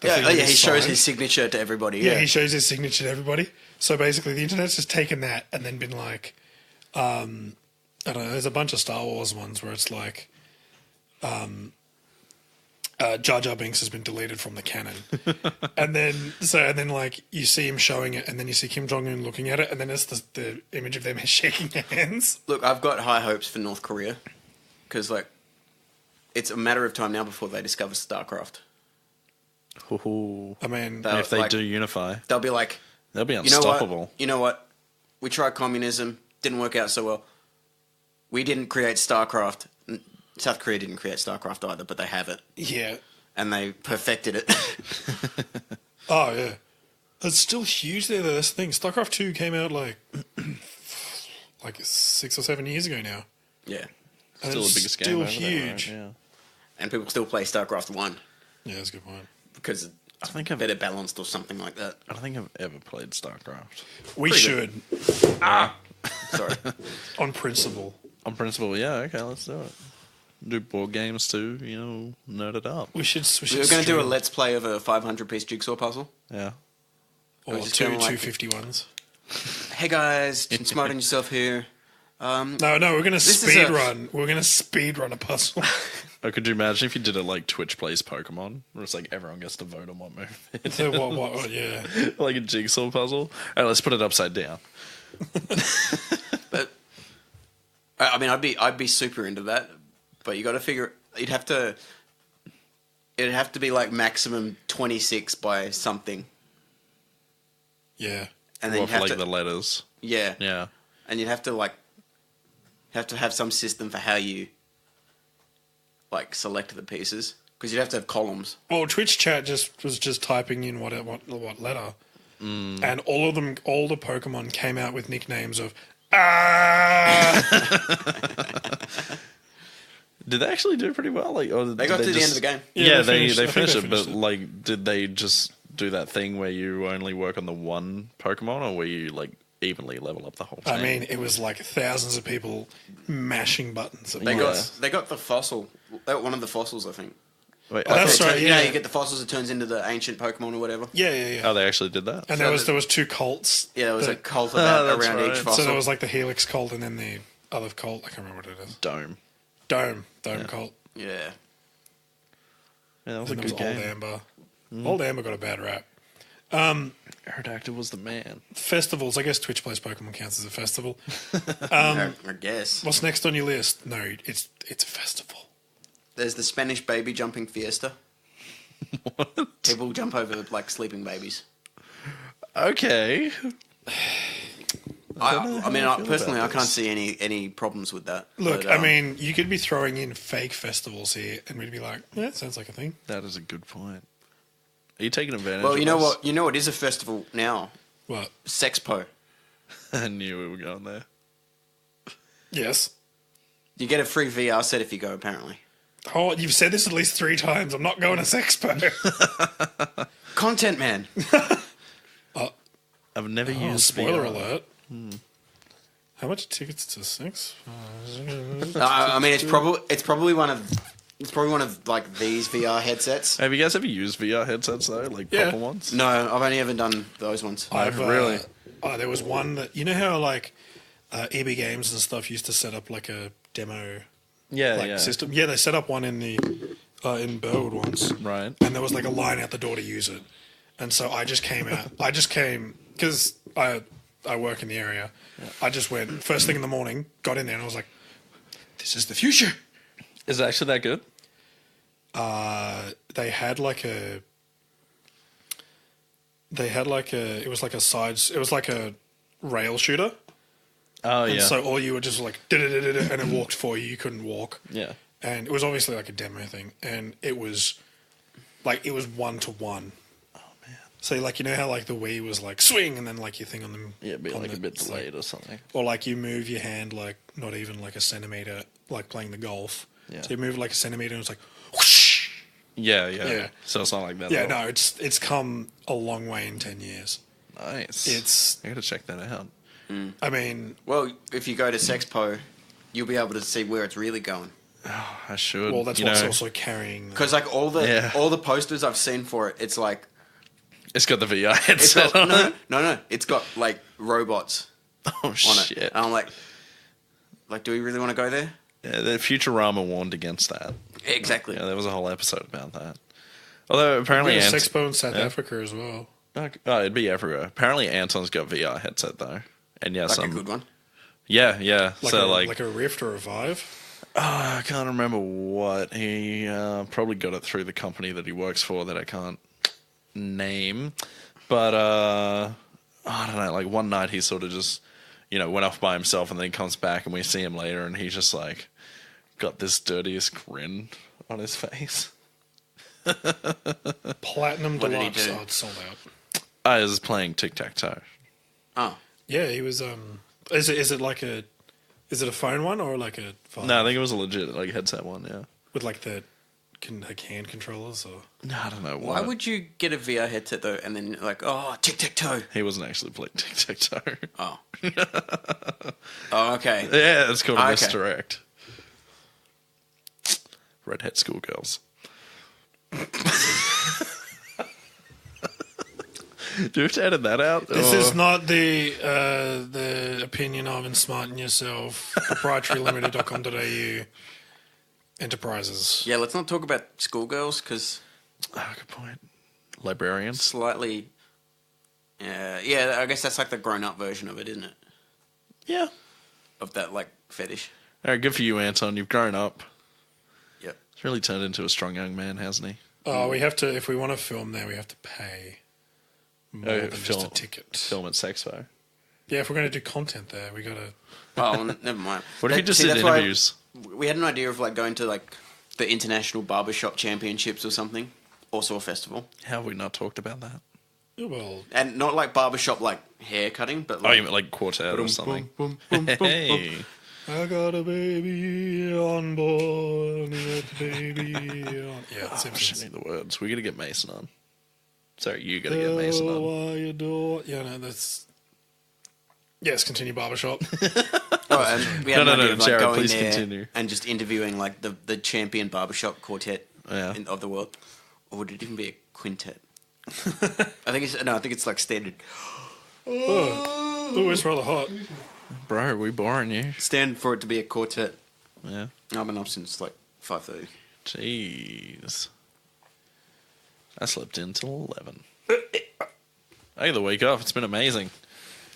Yeah, that he shows signed? his signature to everybody. Yeah, Yeah, he shows his signature to everybody. So basically, the internet's just taken that and then been like, I don't know. There's a bunch of Star Wars ones where it's like, Jar Jar Binks has been deleted from the canon, and then like you see him showing it, and then you see Kim Jong Un looking at it, and then it's the image of them shaking hands. Look, I've got high hopes for North Korea because like it's a matter of time now before they discover StarCraft. Ooh. I mean, That- If they like- do unify, They'll be like, they'll be you know unstoppable. what? You know what? We tried communism, didn't work out so well. We didn't create StarCraft. South Korea didn't create StarCraft either, but they have it, yeah. and they perfected it. Oh yeah, it's still huge there. Though. That's the thing. StarCraft 2 came out like 6 or 7 years ago now. Yeah, And Still the it's biggest game still over there, right? huge. Yeah. and people still play StarCraft 1 Yeah, that's a good point. because I think better balanced or something like that. I don't think I've ever played StarCraft. We Pretty should, Sorry. on principle. On principle, yeah, okay, let's do it. Do board games too, nerd it up. We should. We were going to do a stream- let's play of a 500-piece jigsaw puzzle. Yeah. or just two kinda like- 251s. Hey guys, Ensmarten yourself here. No, we're gonna This is speed a- run. We're gonna speed run a puzzle. Or could you imagine if you did it like Twitch plays Pokemon, where it's like everyone gets to vote on what move it is? So what? Yeah. Like a jigsaw puzzle? All right, let's put it upside down. But I mean, I'd be super into that. But you got to figure it'd have to be like maximum 26 by something, Yeah. and then Or you for have like to the letters. yeah, Yeah. and you'd have to have some system for how you like select the pieces because you'd have to have columns. Well, Twitch chat was just typing in what letter, and all the Pokemon came out with nicknames of Did they actually do pretty well? Like, or They got to the end of the game. Yeah, Yeah, they I think finished they it, but finished it. like, did they just do that thing where you only work on the one Pokemon, or were you like evenly level up the whole team? I mean, it was like thousands of people mashing buttons. They Yeah. got the fossil. They got one of the fossils, I think. Wait, Oh, that's It turn- right, You know, yeah. you get the fossils. It turns into the ancient Pokemon or whatever. Yeah. oh, they actually did that. And So there was two cults. Yeah, there was a that- cult of that that's around right. each So fossil. So there was like the Helix cult and then the other cult. I can't remember what it is. Dome. Dome cult. yeah. Yeah, that was And a there good was Old game. Amber. Old Amber got a bad rap. Aerodactyl was the man. Festivals. I guess Twitch Plays Pokemon counts as a festival. I guess. What's next on your list? No, it's a festival. There's the Spanish baby jumping fiesta. What? People jump over like sleeping babies. Okay. I mean, personally, I about can't this. see any problems with that. Look, But, I mean, you could be throwing in fake festivals here, and we'd be like, yeah, that sounds like a thing. That is a good point. Are you taking advantage well, of you know us? what? You know what is a festival now? What? Sexpo. I knew we were going there. Yes. You get a free VR set if you go. Apparently, Oh, you've said this at least 3 times. I'm not going to Sexpo. content man. I've never Oh, used spoiler VR. alert. How much are tickets to Sex? I mean, it's probably one of like these VR headsets. Have you guys ever used VR headsets though, like Yeah. proper ones? No, I've only ever done those ones. Really? There was one that you know how like EB Games and stuff used to set up like a demo Yeah, system. Yeah, they set up one in the in Burwood once, Right. and there was like a line out the door to use it. And so I just came out. I just came because I work in the area. I just went first thing in the morning, got in there, and I was like, "This is the future." Is it actually that good? They had like a. It was like a sides. It was like a rail shooter. Oh And yeah. so all you were just like, "Da-da-da-da-da," and it walked for you. You couldn't walk. Yeah. And it was obviously like a demo thing. And it was 1-to-1. Oh man. So like, you know how like the Wii was like swing and then like your thing on them. Yeah, it'd be on like the- a bit it's like- delayed or something. Or like you move your hand like not even like a centimeter, like playing the golf. Yeah. So you move like a centimeter and it's like whoosh. Yeah. Yeah. So it's not like that. Yeah, at all. no, it's come a long way in 10 years. Nice. I gotta check that out. I mean, Well, if you go to Sexpo, you'll be able to see where it's really going. I should. well, that's you what's know, also carrying. Because like all Yeah. the posters I've seen for it, it's like it's got the VR it's headset got, on it. no, it's got like robots Oh on shit. it, and I'm like, do we really want to go there? Yeah, the Futurama warned against that. Exactly. Yeah, there was a whole episode about that. Although apparently, There's Ant- Sexpo in South yeah. Africa as well. oh, it'd be everywhere. Apparently, Anton's got VR headset though, and yeah, Like some a good one. Yeah. So like a Rift or a Vive. I can't remember what he probably got it through the company that he works for that I can't name, but I don't know. Like one night he sort of just went off by himself, and then he comes back, and we see him later, and he's just like got this dirtiest grin on his face. Platinum What did he Deluxe. do? Oh, it's sold out. I was playing tic-tac-toe. Oh, Yeah, he was. Is it like a? Is it a phone one or like a Vive? No, I think it was a legit like headset one. Yeah. With like the hand controllers or. No, I don't know why would you get a VR headset though, and then like, oh, tic-tac-toe? he wasn't actually playing tic-tac-toe. Oh. Oh, okay. Yeah, it's called a Okay. misdirect. Redhead schoolgirls. Do you have to edit that out? This Or- is not the opinion of Ensmarten Yourself, proprietary.limited.com.au, enterprises. Yeah, let's not talk about schoolgirls because Oh, good point. Librarians. slightly. Yeah, I guess that's like the grown-up version of it, isn't it? Yeah. Of that like fetish. All right, good for you, Anton. You've grown up. Yep. He's really turned into a strong young man, hasn't he? Oh, we have to, if we want to film there, we have to pay more Oh, than just a ticket. Film at Sexpo. Yeah, if we're going to do content there, we got to. Oh, well, never mind. What if you just See, did that's why interviews? We had an idea of like going to like the International Barbershop Championships or something. Also a festival. How have we not talked about that? Well, And not like barbershop like hair cutting, but Oh, like, you meant like quartet or something. boom, boom, boom, boom. Hey. I got a baby on board. I got a baby on. Yeah, Oh, Simpsons. shit, need the words. We got to get Mason on. Sorry, you got to get Mason on. Why you do? Yeah, no, that's. Yes, continue barbershop. Oh, and we had No, an no, idea no, of, like, Jared, going please there continue. and just interviewing like the champion barbershop quartet Yeah. of the world. Or would it even be a quintet? I think it's like standard. Oh, it's rather hot. Bro, we boring you. Stand for it to be a quartet. Yeah. I've been up since like 5:30. Jeez. I slept in till 11. I get the week off. It's been amazing.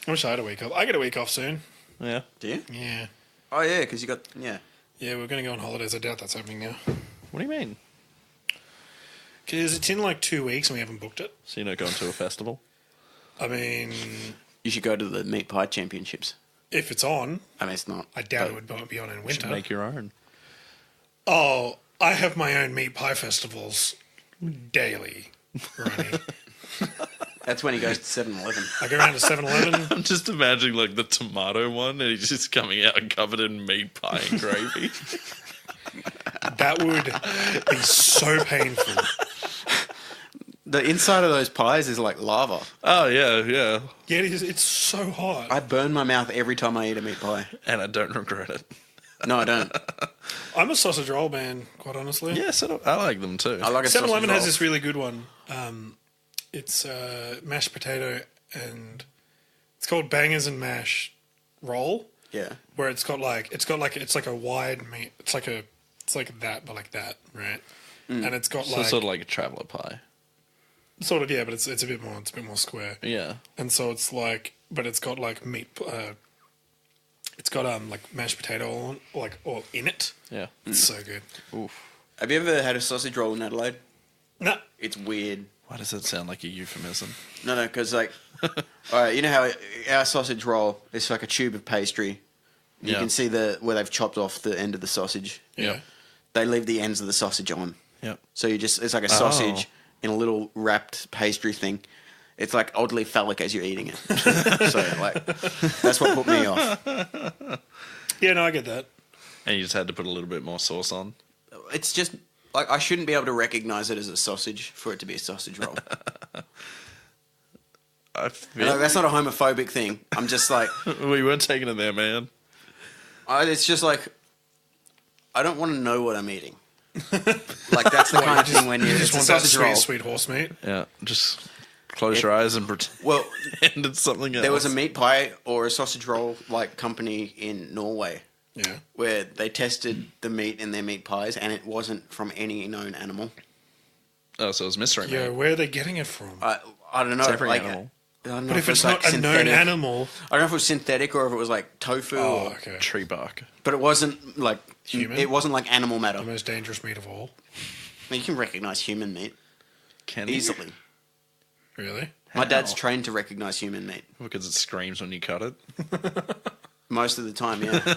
I wish I had a week off. I get a week off soon. Yeah. Do you? Yeah. Oh, yeah, because you got... Yeah. Yeah, we're going to go on holidays. I doubt that's happening now. What do you mean? Because it's in like 2 weeks and we haven't booked it. So you're not going to a festival? I mean, You should go to the meat pie championships. if it's on, I mean, it's not. I doubt it would be on in You should winter. make your own. Oh, I have my own meat pie festivals daily running. That's when he goes to 7-Eleven. I go around to 7-Eleven. I'm just imagining like the tomato one, and he's just coming out covered in meat pie and gravy. That would be so painful. The inside of those pies is like lava. Oh yeah, yeah. Yeah, it's so hot. I burn my mouth every time I eat a meat pie. And I don't regret it. No, I don't. I'm a sausage roll man, quite honestly. Yes, I like them too. I like a 7-Eleven sausage has roll. this really good one. It's mashed potato and it's called bangers and mash roll. Yeah. Where it's like a wide meat. It's like that, but like that, right? And it's got So like sort of like a traveller pie. sort of, yeah, but it's a bit more square. Yeah. And so it's like, but it's got like meat. It's got like mashed potato all in it. Yeah. It's so good. Oof. Have you ever had a sausage roll in Adelaide? No, It's weird. Why does it sound like a euphemism? No, because like, all right, you know how our sausage roll is like a tube of pastry. You Yeah. can see where they've chopped off the end of the sausage. yeah. They leave the ends of the sausage on. Yep. So it's like a sausage in a little wrapped pastry thing. It's like oddly phallic as you're eating it. So like, that's what put me off. Yeah, no, I get that. And you just had to put a little bit more sauce on. It's just like I shouldn't be able to recognize it as a sausage for it to be a sausage roll. I feel No, that's not a homophobic thing. I'm just like, we weren't taking it there, man. it's just like, I don't want to know what I'm eating. Like that's the kind of thing when You it's just a want that sausage roll. sweet horse meat. Yeah. Just close your eyes and pretend Well, it's something else. there was a meat pie or a sausage roll like company in Norway Yeah. where they tested the meat in their meat pies and it wasn't from any known animal. Oh, so it was mystery Yeah, meat. where are they getting it from? I don't know. It's every like, animal. I don't know But if it's like not a known synthetic. animal, I don't know if it was synthetic or if it was like tofu. oh, Or, okay. Tree bark. but it wasn't like Human? It wasn't like animal matter. The most dangerous meat of all. I mean, you can recognize human meat Can you? easily. Really? My dad's How? trained to recognize human meat Because it screams when you cut it. most of the time. Yeah.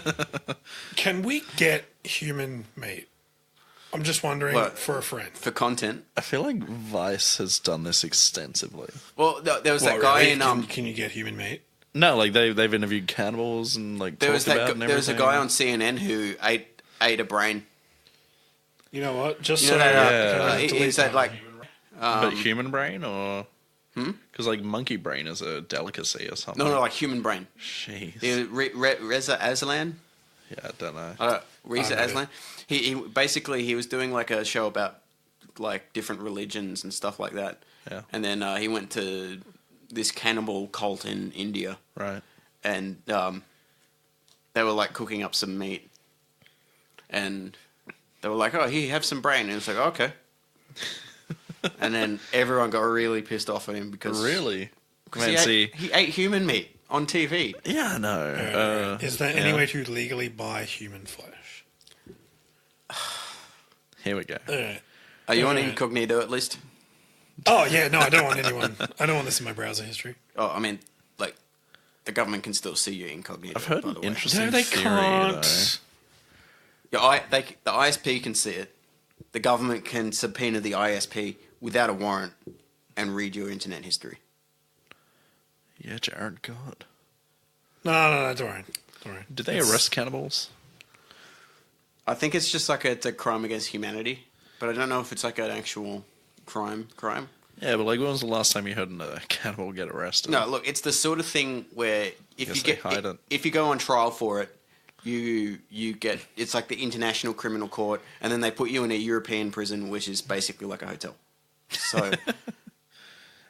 Can we get human meat? I'm just wondering What? for a friend. For content. I feel like Vice has done this extensively. Well, there was that What, guy really? in Can you get human meat? No, like they've interviewed cannibals and like there was talked about that and there was a everything. guy on CNN who ate a brain. You know what? Just You so know that, Yeah. can I he delete said that? like But human brain or because like monkey brain is a delicacy or something. no like human brain. Jeez. Reza Aslan. Yeah, I don't know. Reza I know Aslan. He basically he was doing like a show about like different religions and stuff like that. Yeah. And then he went to this cannibal cult in India, Right. and they were like cooking up some meat, and they were like, "Oh, here, have some brain," and it's like, "Okay." And then everyone got really pissed off at him because Really? 'cause Man, see, he ate human meat on TV. yeah, I know. Is there yeah. any way to legally buy human flesh? Here we go. Alright. Are you on Yeah. incognito at least? Oh yeah, no, I don't want anyone. I don't want this in my browser history. Oh, I mean, like the government can still see you incognito. I've heard by an the way. interesting No, they theory, can't. Yeah, the ISP can see it. The government can subpoena the ISP without a warrant and read your internet history. though. Yeah, Jared, God. No, don't worry. Don't worry. Did they arrest cannibals? I think it's just like it's a crime against humanity, but I don't know if it's like an actual crime. Yeah, but like when was the last time you heard a cannibal get arrested? No, look, it's the sort of thing where if Guess you they get hide it. if you go on trial for it, you get it's like the International Criminal Court, and then they put you in a European prison, which is basically like a hotel. So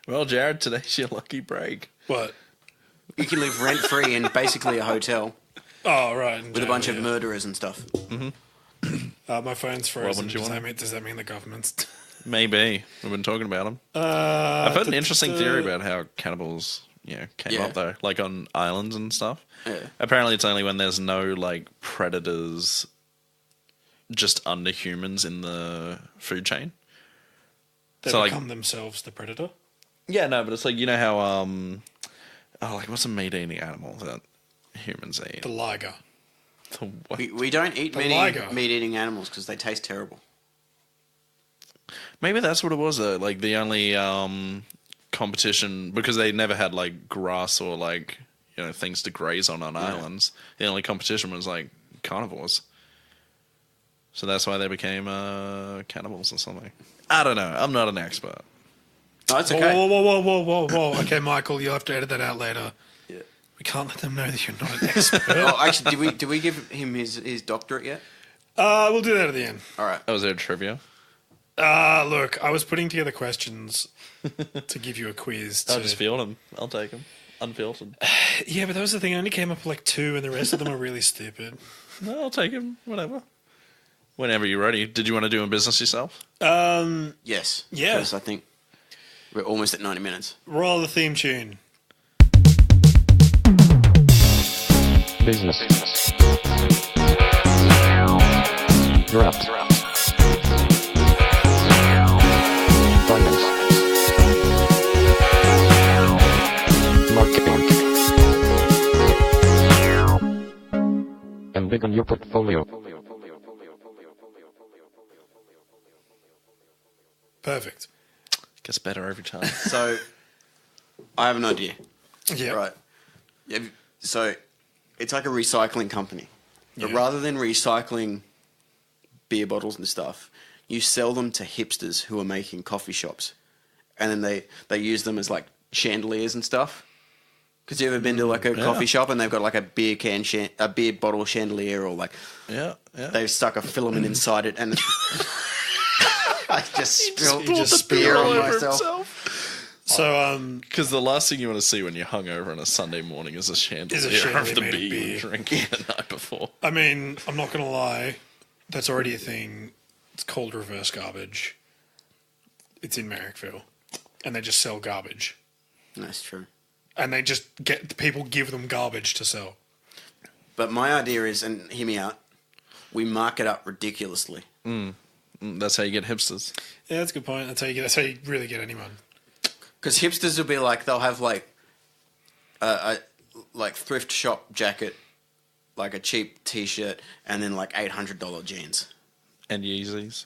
Well, Jared, today's your lucky break. What? you can live rent free in basically a hotel Oh right. with a bunch of murderers and stuff. My phone's frozen. wouldn't you want Does that mean the government's Maybe. We've been talking about them. I've heard an interesting theory about how cannibals, came up though, like on islands and stuff. Yeah. Apparently, it's only when there's no like predators just under humans in the food chain. They So, become themselves the predator. Yeah, no, but it's like, you know how what's a meat-eating animal that humans eat? The liger. The what? We don't eat many liger. meat-eating animals because they taste terrible. Maybe that's what it was though. Like the only competition, because they never had like grass or like things to graze on islands. The only competition was like carnivores. So that's why they became cannibals or something. I don't know. I'm not an expert. No, it's okay. Whoa. Okay, Michael, you'll have to edit that out later. Yeah. We can't let them know that you're not an expert. Oh, actually, did we give him his doctorate yet? We'll do that at the end. All right. Oh, was there a trivia? Look, I was putting together questions to give you a quiz. I'll just field them. I'll take them. Unfiltered. Yeah, but that was the thing. I only came up with like 2, and the rest of them are really stupid. No, I'll take them. Whatever. Whenever you're ready. Did you want to do a business yourself? Yes. Yeah. Because I think we're almost at 90 minutes. Roll the theme tune. Business. You're up. Finance. Marketing. And big on your portfolio. Perfect. Gets better every time. So, I have an idea. Yeah. Right. Yeah, so, it's like a recycling company. But rather than recycling beer bottles and stuff, you sell them to hipsters who are making coffee shops. And then they use them as like chandeliers and stuff. Because you ever been to like a coffee shop and they've got like a beer bottle chandelier, or like they've stuck a filament inside it and I just spilled beer on myself. So, Because the last thing you want to see when you're hungover on a Sunday morning is a chandelier of the made of beer beer. you're drinking the night before. I mean, I'm not going to lie. That's already a thing. It's called reverse garbage. It's in Marrickville. And they just sell garbage. That's true. And they just people give them garbage to sell. But my idea is, and hear me out, we mark it up ridiculously. That's how you get hipsters. Yeah, that's a good point. That's how you really get anyone. Because hipsters will be like, they'll have like a thrift shop jacket, like a cheap T-shirt, and then like $800 jeans. And Yeezys.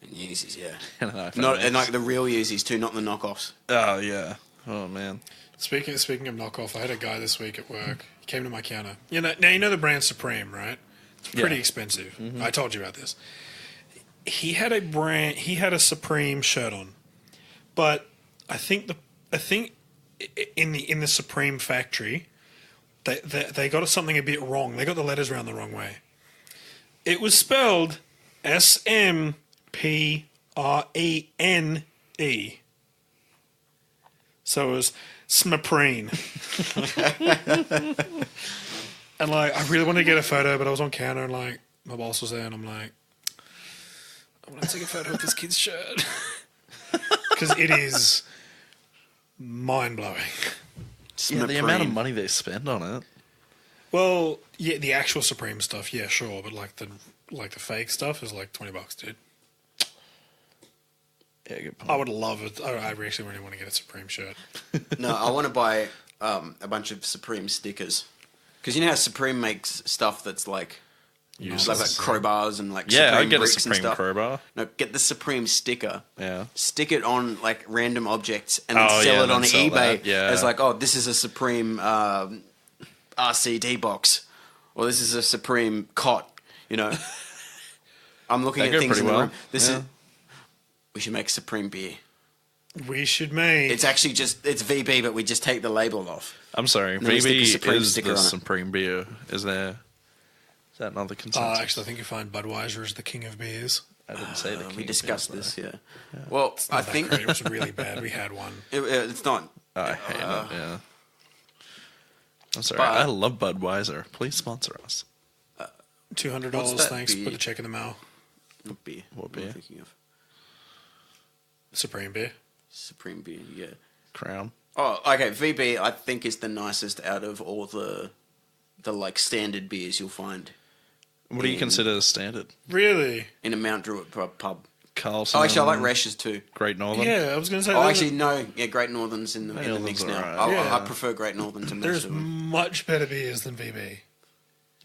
And Yeezys, yeah. And an iPhone Not, X. and like the real Yeezys too, not the knockoffs. Oh, yeah. Oh, man. Speaking of knockoff, I had a guy this week at work. He came to my counter. You know the brand Supreme, right? It's pretty expensive. Mm-hmm. I told you about this. He had a Supreme shirt on, but I think in the Supreme factory, they got something a bit wrong. They got the letters around the wrong way. It was spelled SMPRENE. So it was Smaprene. And like, I really wanted to get a photo, but I was on counter and like, my boss was there and I'm like, I want to take a photo of this kid's shirt. Because it is mind-blowing. Yeah, the amount of money they spend on it. Well, yeah, the actual Supreme stuff, yeah, sure, but like the fake stuff is like $20, dude. Yeah, good point. I would love it. I actually really want to get a Supreme shirt. No, I want to buy a bunch of Supreme stickers. Because you know how Supreme makes stuff that's like crowbars and like Yeah, Supreme I get a bricks and Supreme stuff. crowbar. No, get the Supreme sticker. Yeah. Stick it on like random objects and then Oh, sell yeah, it then on sell eBay that, yeah. as like, oh, this is a Supreme RCD box, or this is a Supreme cot. You know, I'm looking They at go things in pretty the well. room. This is. We should make Supreme beer. We should make... It's actually it's VB, but we just take the label off. I'm sorry. then we stick a VB Supreme is sticker the on it. Supreme beer. Is that not the consensus? Actually, I think you find Budweiser is the king of beers. I didn't say the king. We discussed beers, this, yeah. Well, I Not that think great. It was really bad. We had one. it's not. though. I hate it. Yeah. I'm sorry. but- I love Budweiser. Please sponsor us. $200, What's that thanks. beer? Put a check in the mail. Not beer. What am I beer? thinking of? Supreme beer. Supreme beer, yeah. Crown. Oh, okay. VB, I think, is the nicest out of all the like standard beers you'll find What do you consider a standard? Really? in a Mount Druitt pub. Carlton. Oh, actually, I like Resh's too. Great Northern. Yeah, I was going to say. Oh, there's actually, no. Yeah, Great Northern's in the Northern's mix now. alright. Yeah. I prefer Great Northern to most there's of them. much better beers than VB.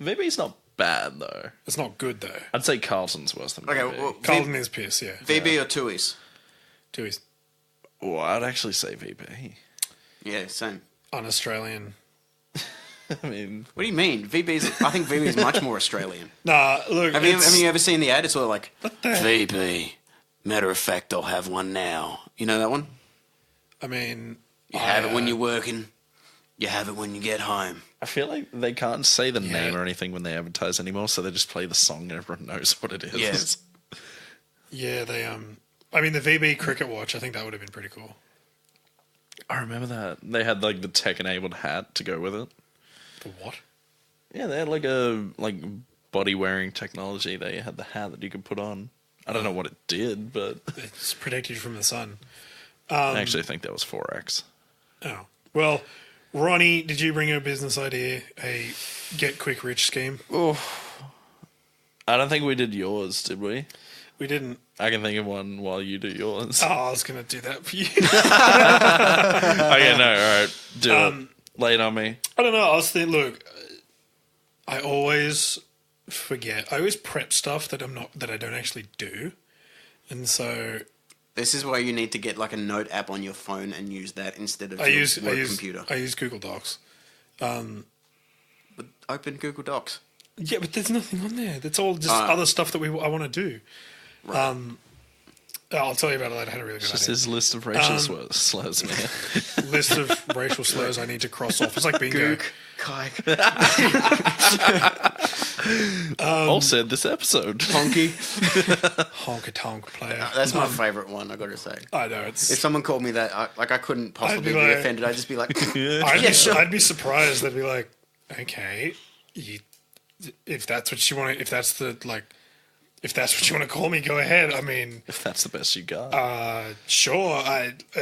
VB's not bad though. It's not good though. I'd say Carlton's worse than Okay, VB. well, Carlton is piss, yeah. VB or Tui's? Tui's Oh, I'd actually say VB. Yeah, same. un-Australian. I mean, What do you mean? I think VB is much more Australian. Nah, look. Have you ever seen the ad? It's all like, the- VB. Matter of fact, I'll have one now. You know that one? I mean, You have it when you're working. You have it when you get home. I feel like they can't say the Yeah. name or anything when they advertise anymore, so they just play the song and everyone knows what it is. Yeah. yeah, they I mean, the VB cricket watch. I think that would have been pretty cool. I remember that. They had like the tech-enabled hat to go with it. The what? Yeah, they had like body-wearing technology. They had the hat that you could put on. I don't know what it did, but It's protected from the sun. I actually think that was 4X. Oh well, Ronnie, did you bring a business idea, a get quick rich scheme? I don't think we did yours, did we? We didn't. I can think of one while you do yours. Oh, I was going to do that for you. Okay, no, all right. Do it. Lay it on me. I don't know. I was thinking, look, I always forget. I always prep stuff that I don't actually do. And so This is why you need to get like a note app on your phone and use that instead of your work computer. I use Google Docs. But open Google Docs. Yeah, but there's nothing on there. That's all just other stuff that I want to do. Right. I'll tell you about it later. I had a really good Just idea. his list of racial slurs, man. List of racial slurs I need to cross off. It's like bingo. Kike. All said this episode. Honky. Honk-a-tonk player. That's my favourite one, I got to say. I know. It's. If someone called me that, I couldn't possibly be be like- offended. I'd just be like, I'd be surprised. They'd be like, okay, if that's what you want, if that's what you want to call me, go ahead. I mean, If that's the best you got. sure.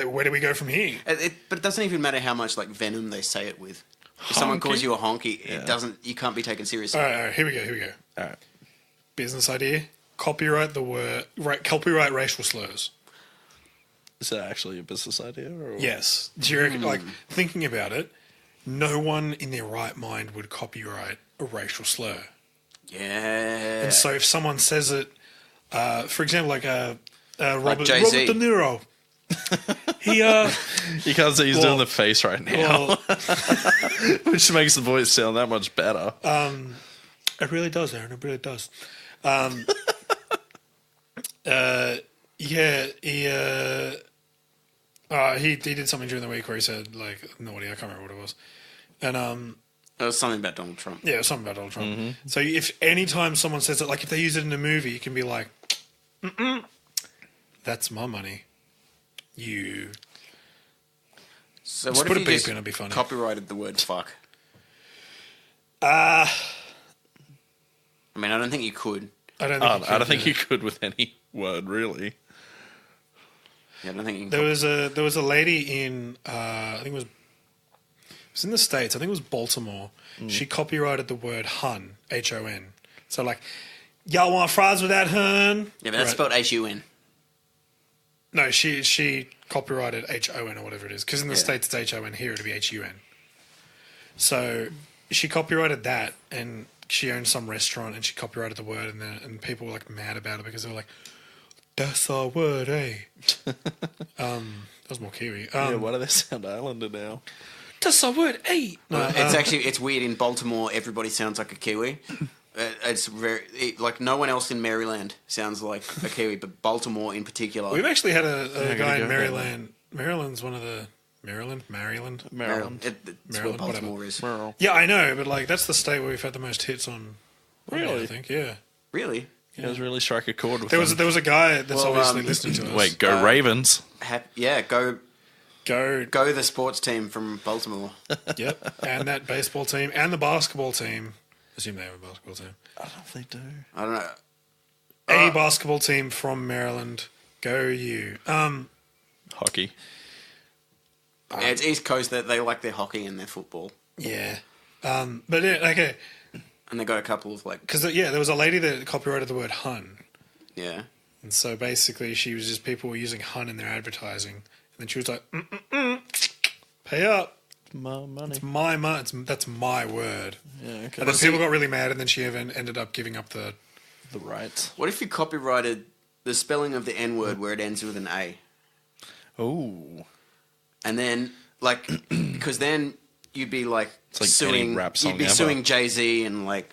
Where do we go from here? But it doesn't even matter how much like venom they say it with. If someone calls you a honky, it doesn't. You can't be taken seriously. All right, here we go. All right. Business idea: copyright copyright racial slurs. Is that actually a business idea? Or? Yes. Do you reckon, like, thinking about it, no one in their right mind would copyright a racial slur. Yeah. And so if someone says it, for example, like Robert Jay-Z. De Niro, he You can't say he's Well- doing the face right now, well, which makes the voice sound that much better. it really does, Aaron. It really does. Yeah, he did something during the week where he said, like, no idea, I can't remember what it was. And It was something about Donald Trump. yeah, it was something about Donald Trump. So if anytime someone says it, like if they use it in a movie, you can be like, that's my money. You. So Just what put if a you beep just in, it'd be funny. copyrighted the word fuck? I I mean, I don't think you could. don't think. I don't think you could with any word, really. Yeah, I don't think you can. There was a lady in I think it was in the States. I think it was Baltimore. She copyrighted the word hun, HON. So like, y'all want fries with that hun? Yeah, but that's spelled H-U-N. No, she copyrighted HON or whatever it is. Because in the States it's HON, here it'd be HUN. So she copyrighted that, and she owned some restaurant, and she copyrighted the word, and people were like mad about it because they were like, "That's our word, eh?" That was more Kiwi. Yeah, why do they sound Islander now? That's our word, eh? No, It's weird. In Baltimore, everybody sounds like a Kiwi. It's like no one else in Maryland sounds like a Kiwi, but Baltimore in particular. we've actually had a guy go in there. Maryland. Maryland's one of the Maryland. Maryland. It's where Maryland, Baltimore whatever. is. Merle. Yeah, I know, but like that's the state where we've had the most hits on. Really? I think, yeah. Really? You guys really strike a chord with There was them. there was a guy that's Well, obviously listening to us. Wait, go Ravens. Go Go, the sports team from Baltimore. yep, and that baseball team and the basketball team. I assume they have a basketball team. I don't know if they do. I don't know. A basketball team from Maryland Go you. Hockey. Yeah, it's East Coast that they like their hockey and their football, Yeah. But yeah, okay. and they got a couple of like Because, there was a lady that copyrighted the word hun. yeah. And so basically she was just, people were using hun in their advertising. And then she was like, pay up. My money. It's my money. That's my word. Yeah, okay. And then people got really mad, and then she even ended up giving up the... The rights. What if you copyrighted the spelling of the N word where it ends with an A, Oh. and then like because then you'd be like, like any suing rap song you'd be ever. suing Jay-Z and like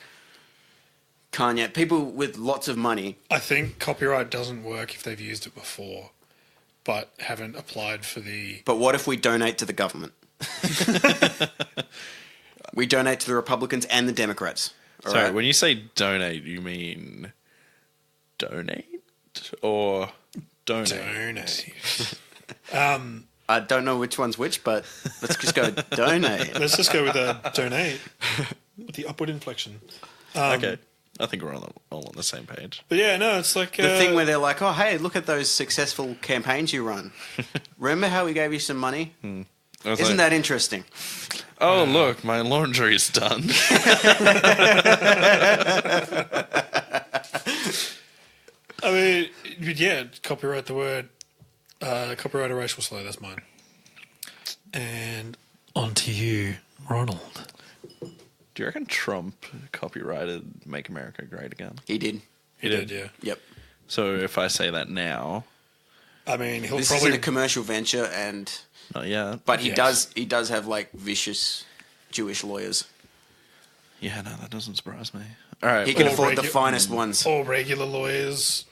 Kanye, people with lots of money. I think copyright doesn't work if they've used it before, but haven't applied for the... But what if we donate to the government? We donate to the Republicans and the Democrats. All Sorry, right? when you say donate, you mean donate or donate? Donate. I don't know which one's which, but let's just go donate. Let's just go with donate. With the upward inflection. Okay. I think we're all on the same page. But yeah, no, it's like... The thing where they're like, oh, hey, look at those successful campaigns you run. Remember how we gave you some money? I was Isn't like, that interesting? oh, look, my laundry's done. I mean, yeah, copyright the word. Copyright a racial slur, that's mine. And on to you, Ronald. Do you reckon Trump copyrighted Make America Great Again? He did. He did, yeah. Yep. So if I say that now, I mean, he'll This probably... isn't a commercial venture, and not yet. but he Yes. does have like vicious Jewish lawyers. Yeah, no, that doesn't surprise me. All right. He can Or afford the regu- finest ones. Or regular lawyers.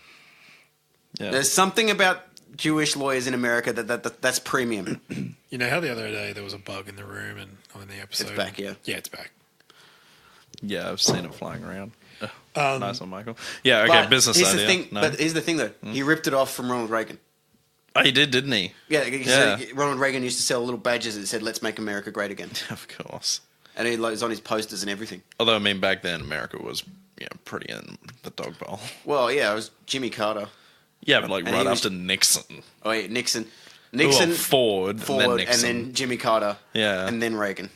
yeah. There's something about Jewish lawyers in America that's premium. You know how the other day there was a bug in the room and in the episode? It's back, yeah. Yeah, it's back. Yeah, I've seen it flying around. Nice one, Michael. Yeah, okay, But business here's idea. the thing. No. But here's the thing, though. He ripped it off from Ronald Reagan. Oh, he did, didn't he? Yeah, Yeah. Ronald Reagan used to sell little badges that said "Let's make America great again," Of course. and it was on his posters and everything. Although, I mean, back then, America was pretty in the dog bowl. Well, yeah, it was Jimmy Carter. Yeah, but like And right he was- after Nixon. Oh, yeah, Nixon, Well, Ford, Ford, and then and Nixon. then Jimmy Carter, Yeah. and then Reagan.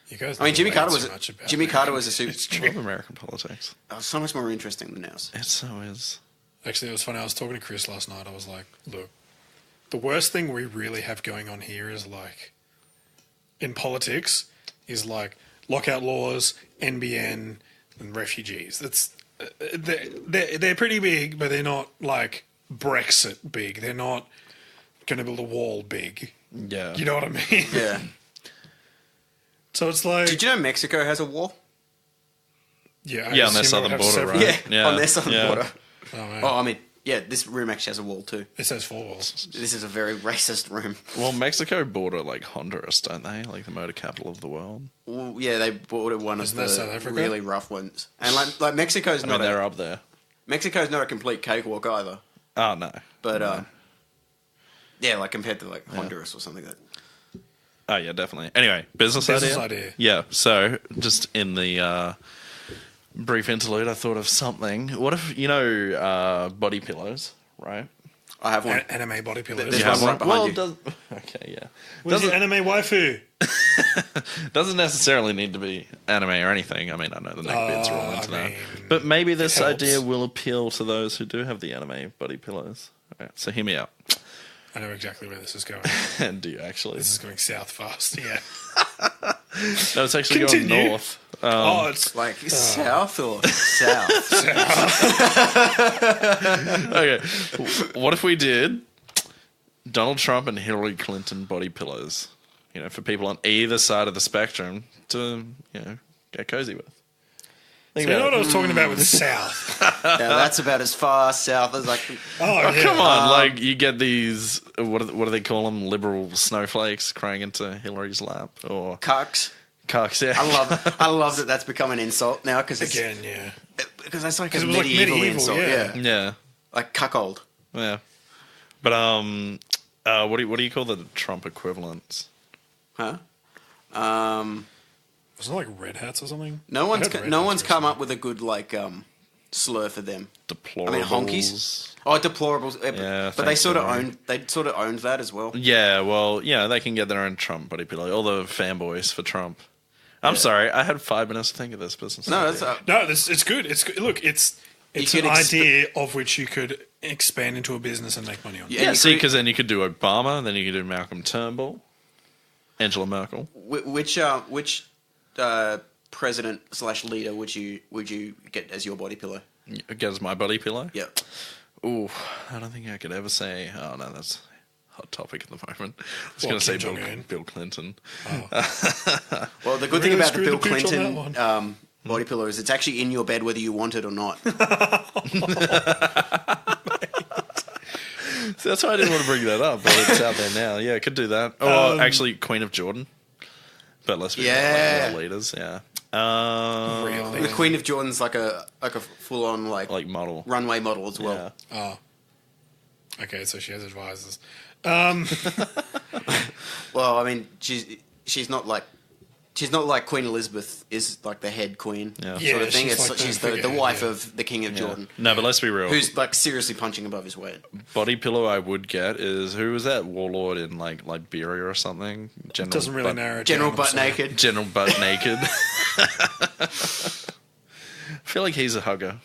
You guys I mean, know Jimmy way Carter too was much about Jimmy American Carter was a super. I love American politics. So much more interesting than ours. It so is. Actually, it was funny. I was talking to Chris last night. I was like, look, the worst thing we really have going on here is like, in politics, is like lockout laws, NBN, and refugees. That's they're pretty big, but they're not like Brexit big. They're not going to build a wall big. Yeah. You know what I mean? Yeah. So it's like, Did you know Mexico has a wall? yeah, I Yeah, on their assume it would southern have border, several- right? Yeah, on their southern yeah. border. Oh, man. Oh, I mean, yeah, this room actually has a wall too. It says 4 walls. This is a very racist room. Well, Mexico border like Honduras, don't they? Like the motor capital of the world. Well, yeah, they bought one of Isn't that South the Africa? really rough ones, and like Mexico's I mean, not they're a, up there. Mexico's not a complete cakewalk either. Oh, no. But yeah, like compared to like Honduras or something like that. Oh, yeah, definitely. Anyway, business idea. Yeah, so just in the brief interlude, I thought of something. What if, body pillows, right? I have one. Anime body pillows. There's You one have right behind you. Okay, yeah. Where's your anime waifu? Doesn't necessarily need to be anime or anything. I mean, I know the neck bits are all into that. mean, But maybe this helps. idea will appeal to those who do have the anime body pillows. All right, so hear me out. I know exactly where this is going. And do you actually? This is going south fast. Yeah. No, it's actually going Continue. north. It's Like south or south? Okay, what if we did Donald Trump and Hillary Clinton body pillows? For people on either side of the spectrum to, get cozy with. Think you know about what I it. was talking about with south? Yeah, that's about as far south as like. Oh, Oh, yeah. come on! Like you get these, what do they call them? Liberal snowflakes crying into Hillary's lap, or Cucks. cocks? Yeah, I love that that's become an insult now because Again, yeah. because that's like a 'Cause it was like medieval, medieval, insult. yeah. Yeah. Like cuckold. yeah. But what do you call the Trump equivalents? Huh? Wasn't it like red hats or something? No one's I heard red no hats one's were come something. up with a good like slur for them. Deplorables. I mean, honkies. Oh, deplorables. Yeah, but they thanks, sort of Jeremy. owned that as well. Yeah, well, yeah, they can get their own Trump body pillow. All the fanboys for Trump. I'm sorry, I had 5 minutes to think of this business. No, that's No, it's good. It's good. Look, it's an could idea of which you could expand into a business and make money on. Yeah. yeah. you See, could- because then you could do Obama, then you could do Malcolm Turnbull, Angela Merkel. which president / leader would you get as your body pillow? Against my body pillow. Yeah. Ooh, I don't think I could ever say. Oh no, that's a hot topic at the moment. I was What, going to say Kim Bill, Jong-un? Bill Clinton. Well, the good thing Really about the screwed Bill the pooch on Clinton that body pillow is it's actually in your bed whether you want it or not. See, that's why I didn't want to bring that up, but it's out there now. Yeah, I could do that. Or actually, Queen of Jordan. But let's be Yeah. like leaders. Yeah. Really? The Queen of Jordan's like a full on Like model. runway model as well. Yeah. Oh. Okay, so she has advisors. Well, I mean, she's not like Queen Elizabeth is like the head queen Yeah. sort Yeah, of thing. she's It's like she's the the figurehead, wife yeah. of the King of Jordan, No, but let's be real. who's like seriously punching above his weight. Body pillow I would get is who was that warlord in like Liberia or something? General Doesn't really Butt- narrow it General down, I'm Butt sorry. Naked. General Butt Naked. I feel like he's a hugger.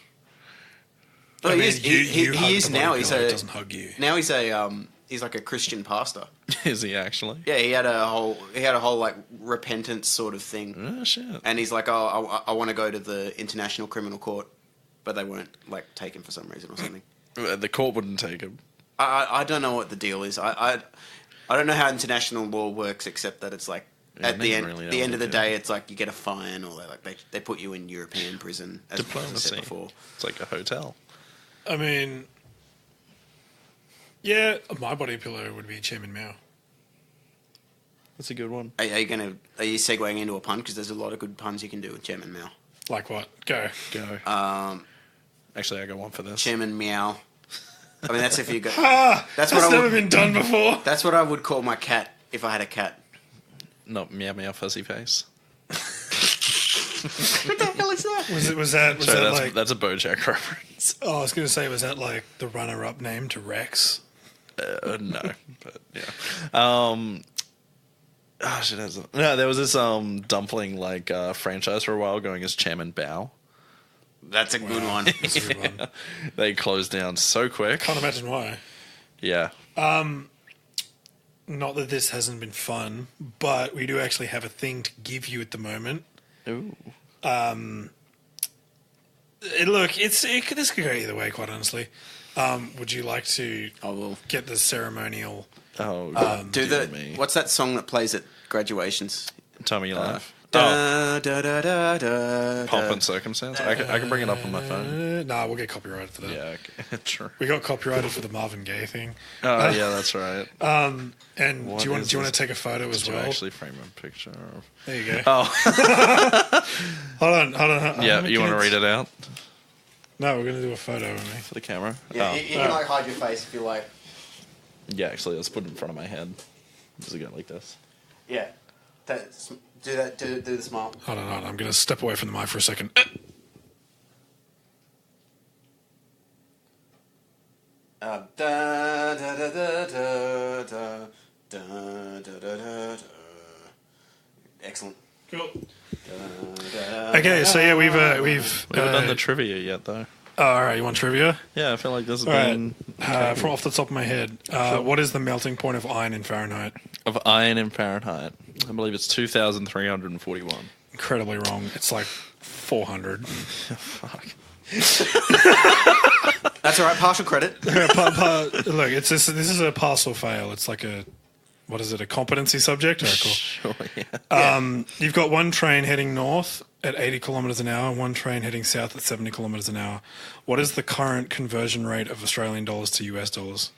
Well, I he mean, is. you He hug is the now. body He's pillow, it a doesn't hug you. now he's like a Christian pastor. Is he actually? Yeah, he had a whole like repentance sort of thing, Oh shit. and he's like, oh, I want to go to the International Criminal Court, but they won't like take him for some reason or something. The court wouldn't take him. I don't know what the deal is. I don't know how international law works, except that it's like Yeah, at I the never end really know the end what of the they do. day, it's like you get a fine, or they put you in European prison, as I said Diplomacy. before. It's like a hotel. I mean, yeah, my body pillow would be Chairman Mao. That's a good one. Are you segueing into a pun? Because there's a lot of good puns you can do with Chairman Mao. Like what? Go. Go. Actually, I got one for this. Chairman Meow. I mean, that's if you go. That's That's what I never would. been done before. That's what I would call my cat if I had a cat. Not meow meow fuzzy face. What the hell is that? Was that Sorry, like? that's a BoJack reference. Oh, I was going to say, was that like the runner-up name to Rex? No, but yeah. Oh shit! No, there was this dumpling franchise for a while going as Chairman Bao. That's a good one. That's a good one. They closed down so quick. Can't imagine why. Yeah. Not that this hasn't been fun, but we do actually have a thing to give you at the moment. Ooh. This could go either way, quite honestly. Would you like to I will get the ceremonial? Oh, do dear the. me. What's that song that plays at graduations? Time of your life. Da, da, da, da, da, Pomp da. and circumstance. I can bring it up on my phone. Nah, we'll get copyrighted for that. Yeah, okay. True. We got copyrighted for the Marvin Gaye thing. Oh, yeah, that's right. And What do you want is to this? take a photo as Did you well? actually frame a picture of... There you go. Oh, Hold on. yeah, you want to read it out No, we're gonna do a photo of me. for the camera? Yeah, Oh. you can like hide your face if you like. Yeah, actually, let's put it in front of my head. Does it go like this? Yeah, do that. Do the smile. Hold on. I'm gonna step away from the mic for a second. Da, da, da, da, da, da, da, da, da, da. Excellent. Cool. Da, Okay, so yeah, we've We haven't done the trivia yet, though. all right, you want trivia? Yeah, I feel like this has All right. been... From off the top of my head, what is the melting point of iron in Fahrenheit? Of iron in Fahrenheit. I believe it's 2,341. Incredibly wrong. It's like 400. Fuck. That's all right. Partial credit. Look, this is a pass or fail. It's like a competency subject? All right, cool. Sure, yeah. You've got one train heading north at 80 kilometres an hour, one train heading south at 70 kilometres an hour. What is the current conversion rate of Australian dollars to US dollars?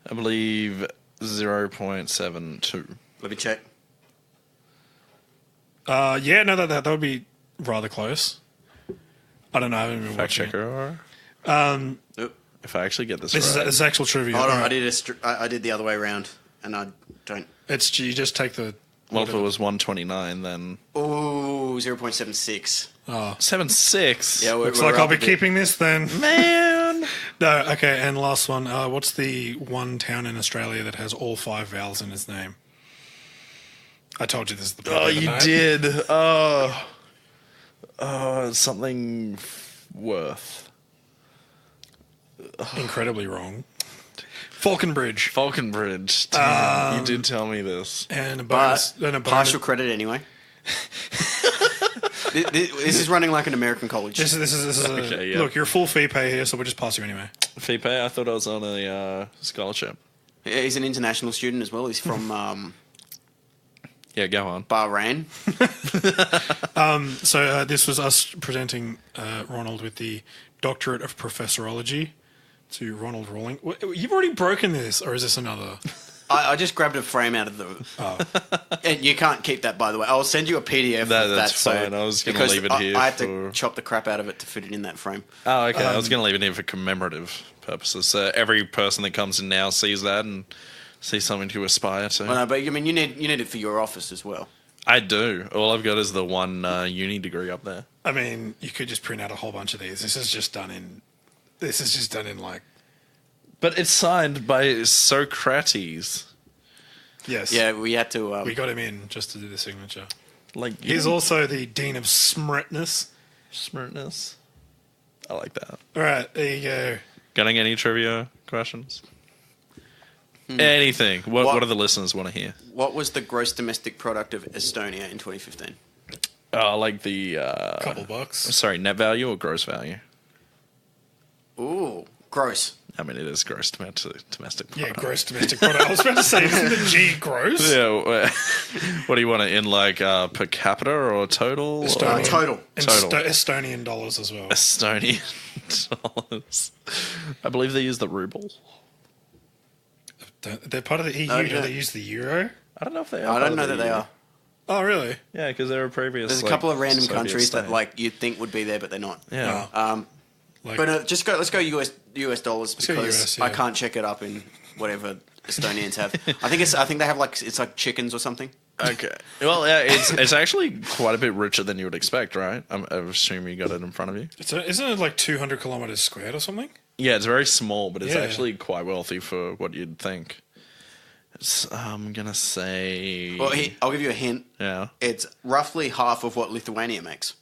I believe 0.72. Let me check. Yeah, no, that would be rather close. I don't know. I haven't been Fact watching it. checker. Oop. If I actually get this This right. is actual trivia. Hold on. All right. I did the other way around, and I don't. You just take the Well, if it was 129, then Ooh, 0.76. 7.6. Yeah, Looks like I'll be keeping this then. Man. No, okay, and last one. What's the one town in Australia that has all 5 vowels in its name? I told you this is the Oh, you did. Something worth. Incredibly wrong. Falconbridge. Falconbridge. Damn, you did tell me this. And a bonus. But And a bonus. partial credit anyway. This is running like an American college. This is Okay, yeah. Look, you're full fee pay here, so we'll just pass you anyway. Fee pay? I thought I was on a scholarship. He's an international student as well. He's from Yeah, go on. Bahrain. So this was us presenting Ronald with the Doctorate of Professorology to Ronald Rawlings. You've already broken this, or is this another? I just grabbed a frame out of the... And you can't keep that, by the way. I'll send you a PDF No, of that's that. fine. I was gonna because leave it here I had for- to chop the crap out of it to fit it in that frame. Oh, okay. I was going to leave it in for commemorative purposes. So every person that comes in now sees that and sees something to aspire to. Well, no, but I mean, you need it for your office as well. I do. All I've got is the one uni degree up there. I mean, you could just print out a whole bunch of these. This is just done in like... But it's signed by Socrates. Yes. Yeah, we had to... We got him in just to do the signature. Like He's also the Dean of Smartness. smartness. I like that. All right, there you go. Getting any trivia questions? Anything. What do the listeners want to hear? What was the gross domestic product of Estonia in 2015? Like the Couple bucks. sorry, net value or gross value? Ooh, gross. I mean, it is gross domestic product. Yeah, gross domestic product. I was about to say, isn't the G gross? Yeah. What do you want it in, like per capita or total? Estonian. Or Total. And Total. Estonian dollars as well. Estonian dollars. I believe they use the ruble. They're part of the EU. No, Do no. they use the euro? I don't know if they are. I don't know that they are. Oh, really? Yeah, because they're a previous. There's a like, couple of random Soviet countries that state. like you'd think would be there, but they're not. Yeah. Like, But let's go US dollars go because US, I yeah. can't check it up in whatever Estonians have. I think they have like it's like chickens or something. Okay. Well, yeah, it's actually quite a bit richer than you would expect, right? I assume you got it in front of you. isn't it like 200 kilometers squared or something? Yeah, it's very small, but it's Yeah. actually quite wealthy for what you'd think. I'm gonna say. Well, I'll give you a hint. Yeah. It's roughly half of what Lithuania makes.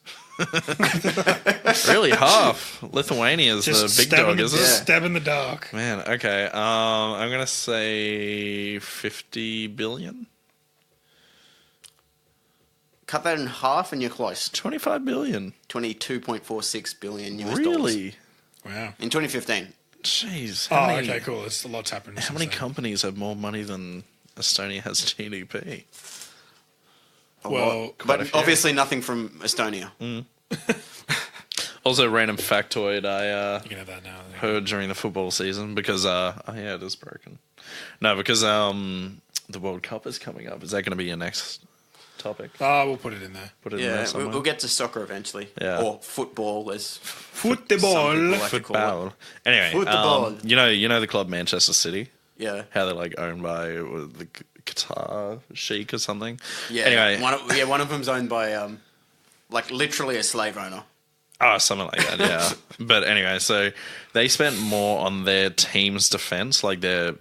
Really, half. Lithuania's the big dog, is it? Stab in the dark. Man, okay. I'm gonna say 50 billion. Cut that in half, and you're close. 25 billion. 22.46 billion US dollars Really? Wow. in 2015. Jeez. Oh, okay, cool. It's a lot's happened. How many companies have more money than Estonia has GDP? A Well, lot. quite a but few. obviously nothing from Estonia. Also, random factoid I You can have that now. heard during the football season because oh yeah, it is broken. No, because the World Cup is coming up. Is that going to be your next topic? Oh, we'll put it in there. Put it in there Yeah, somewhere. we'll get to soccer eventually. Yeah. Or football, as Football. some people like to call it. Football. Anyway, Football. you know the club Manchester City. Yeah. How they're like owned by the Qatar Sheikh or something. Yeah. Anyway, One of them's owned by like literally a slave owner. oh, something like that. Yeah. But anyway, so they spent more on their team's defense, like their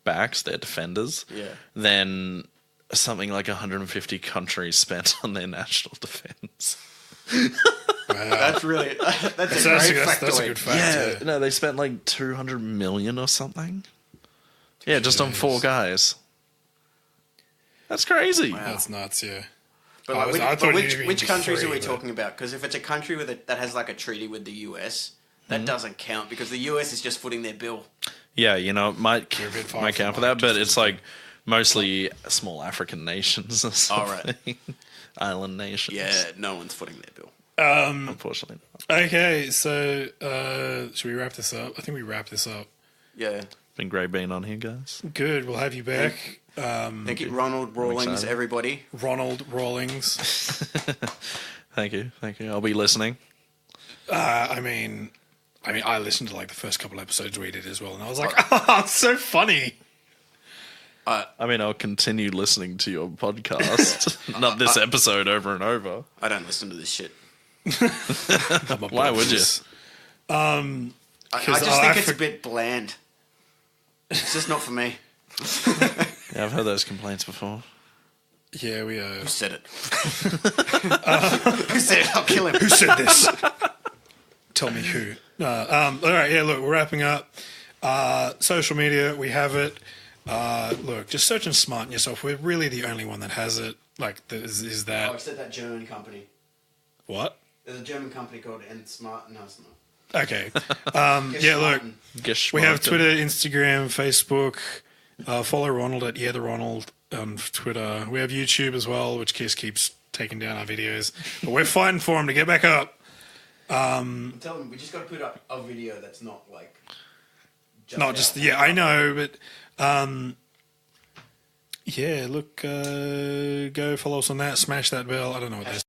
backs, their defenders, Yeah. than something like 150 countries spent on their national defense. That's really that's a That's great a factoid. good fact. Yeah, no, they spent like 200 million or something. Yeah, just on 4 guys. That's crazy. That's nuts, yeah. But, I like, was- I thought which, you'd be which countries are we three, but- talking about? Because if it's a country that has like a treaty with the US, that doesn't count because the US is just footing their bill. Yeah, you know, it might You're a bit far count for from that, but just it's like mostly small African nations or All something. right. Island nations. Yeah, no one's footing their bill. Unfortunately not. Okay, so should we wrap this up? I think we wrap this up. Yeah. Been great being on here, guys. Good, we'll have you back. Thank you, Ronald Rawlings, excited. everybody. Ronald Rawlings. Thank you. I'll be listening. I mean, I listened to like the first couple episodes we did as well, and I was like, oh, it's so funny. I mean, I'll continue listening to your podcast, not this episode over and over. I don't listen to this shit. Why would you? I just think it's a bit bland. It's just not for me. Yeah, I've heard those complaints before. Yeah, we Who said it? Who said it? I'll kill him. Who said this? Tell me who. All right, yeah, look, we're wrapping up. Social media, we have it. Look, just search Ensmarten yourself. We're really the only one that has it. Like, is that... Oh, except that German company. What? There's a German company called Ensmarten. No, it's not. Okay. Yeah, look, we have Twitter, Instagram, Facebook. Follow Ronald at TheRonald on Twitter. We have YouTube as well, which Kiss keeps taking down our videos. But we're fighting for him to get back up. I'm telling you, we just got to put up a video that's not like... Yeah, I know, but... yeah, look, go follow us on that. Smash that bell. I don't know what that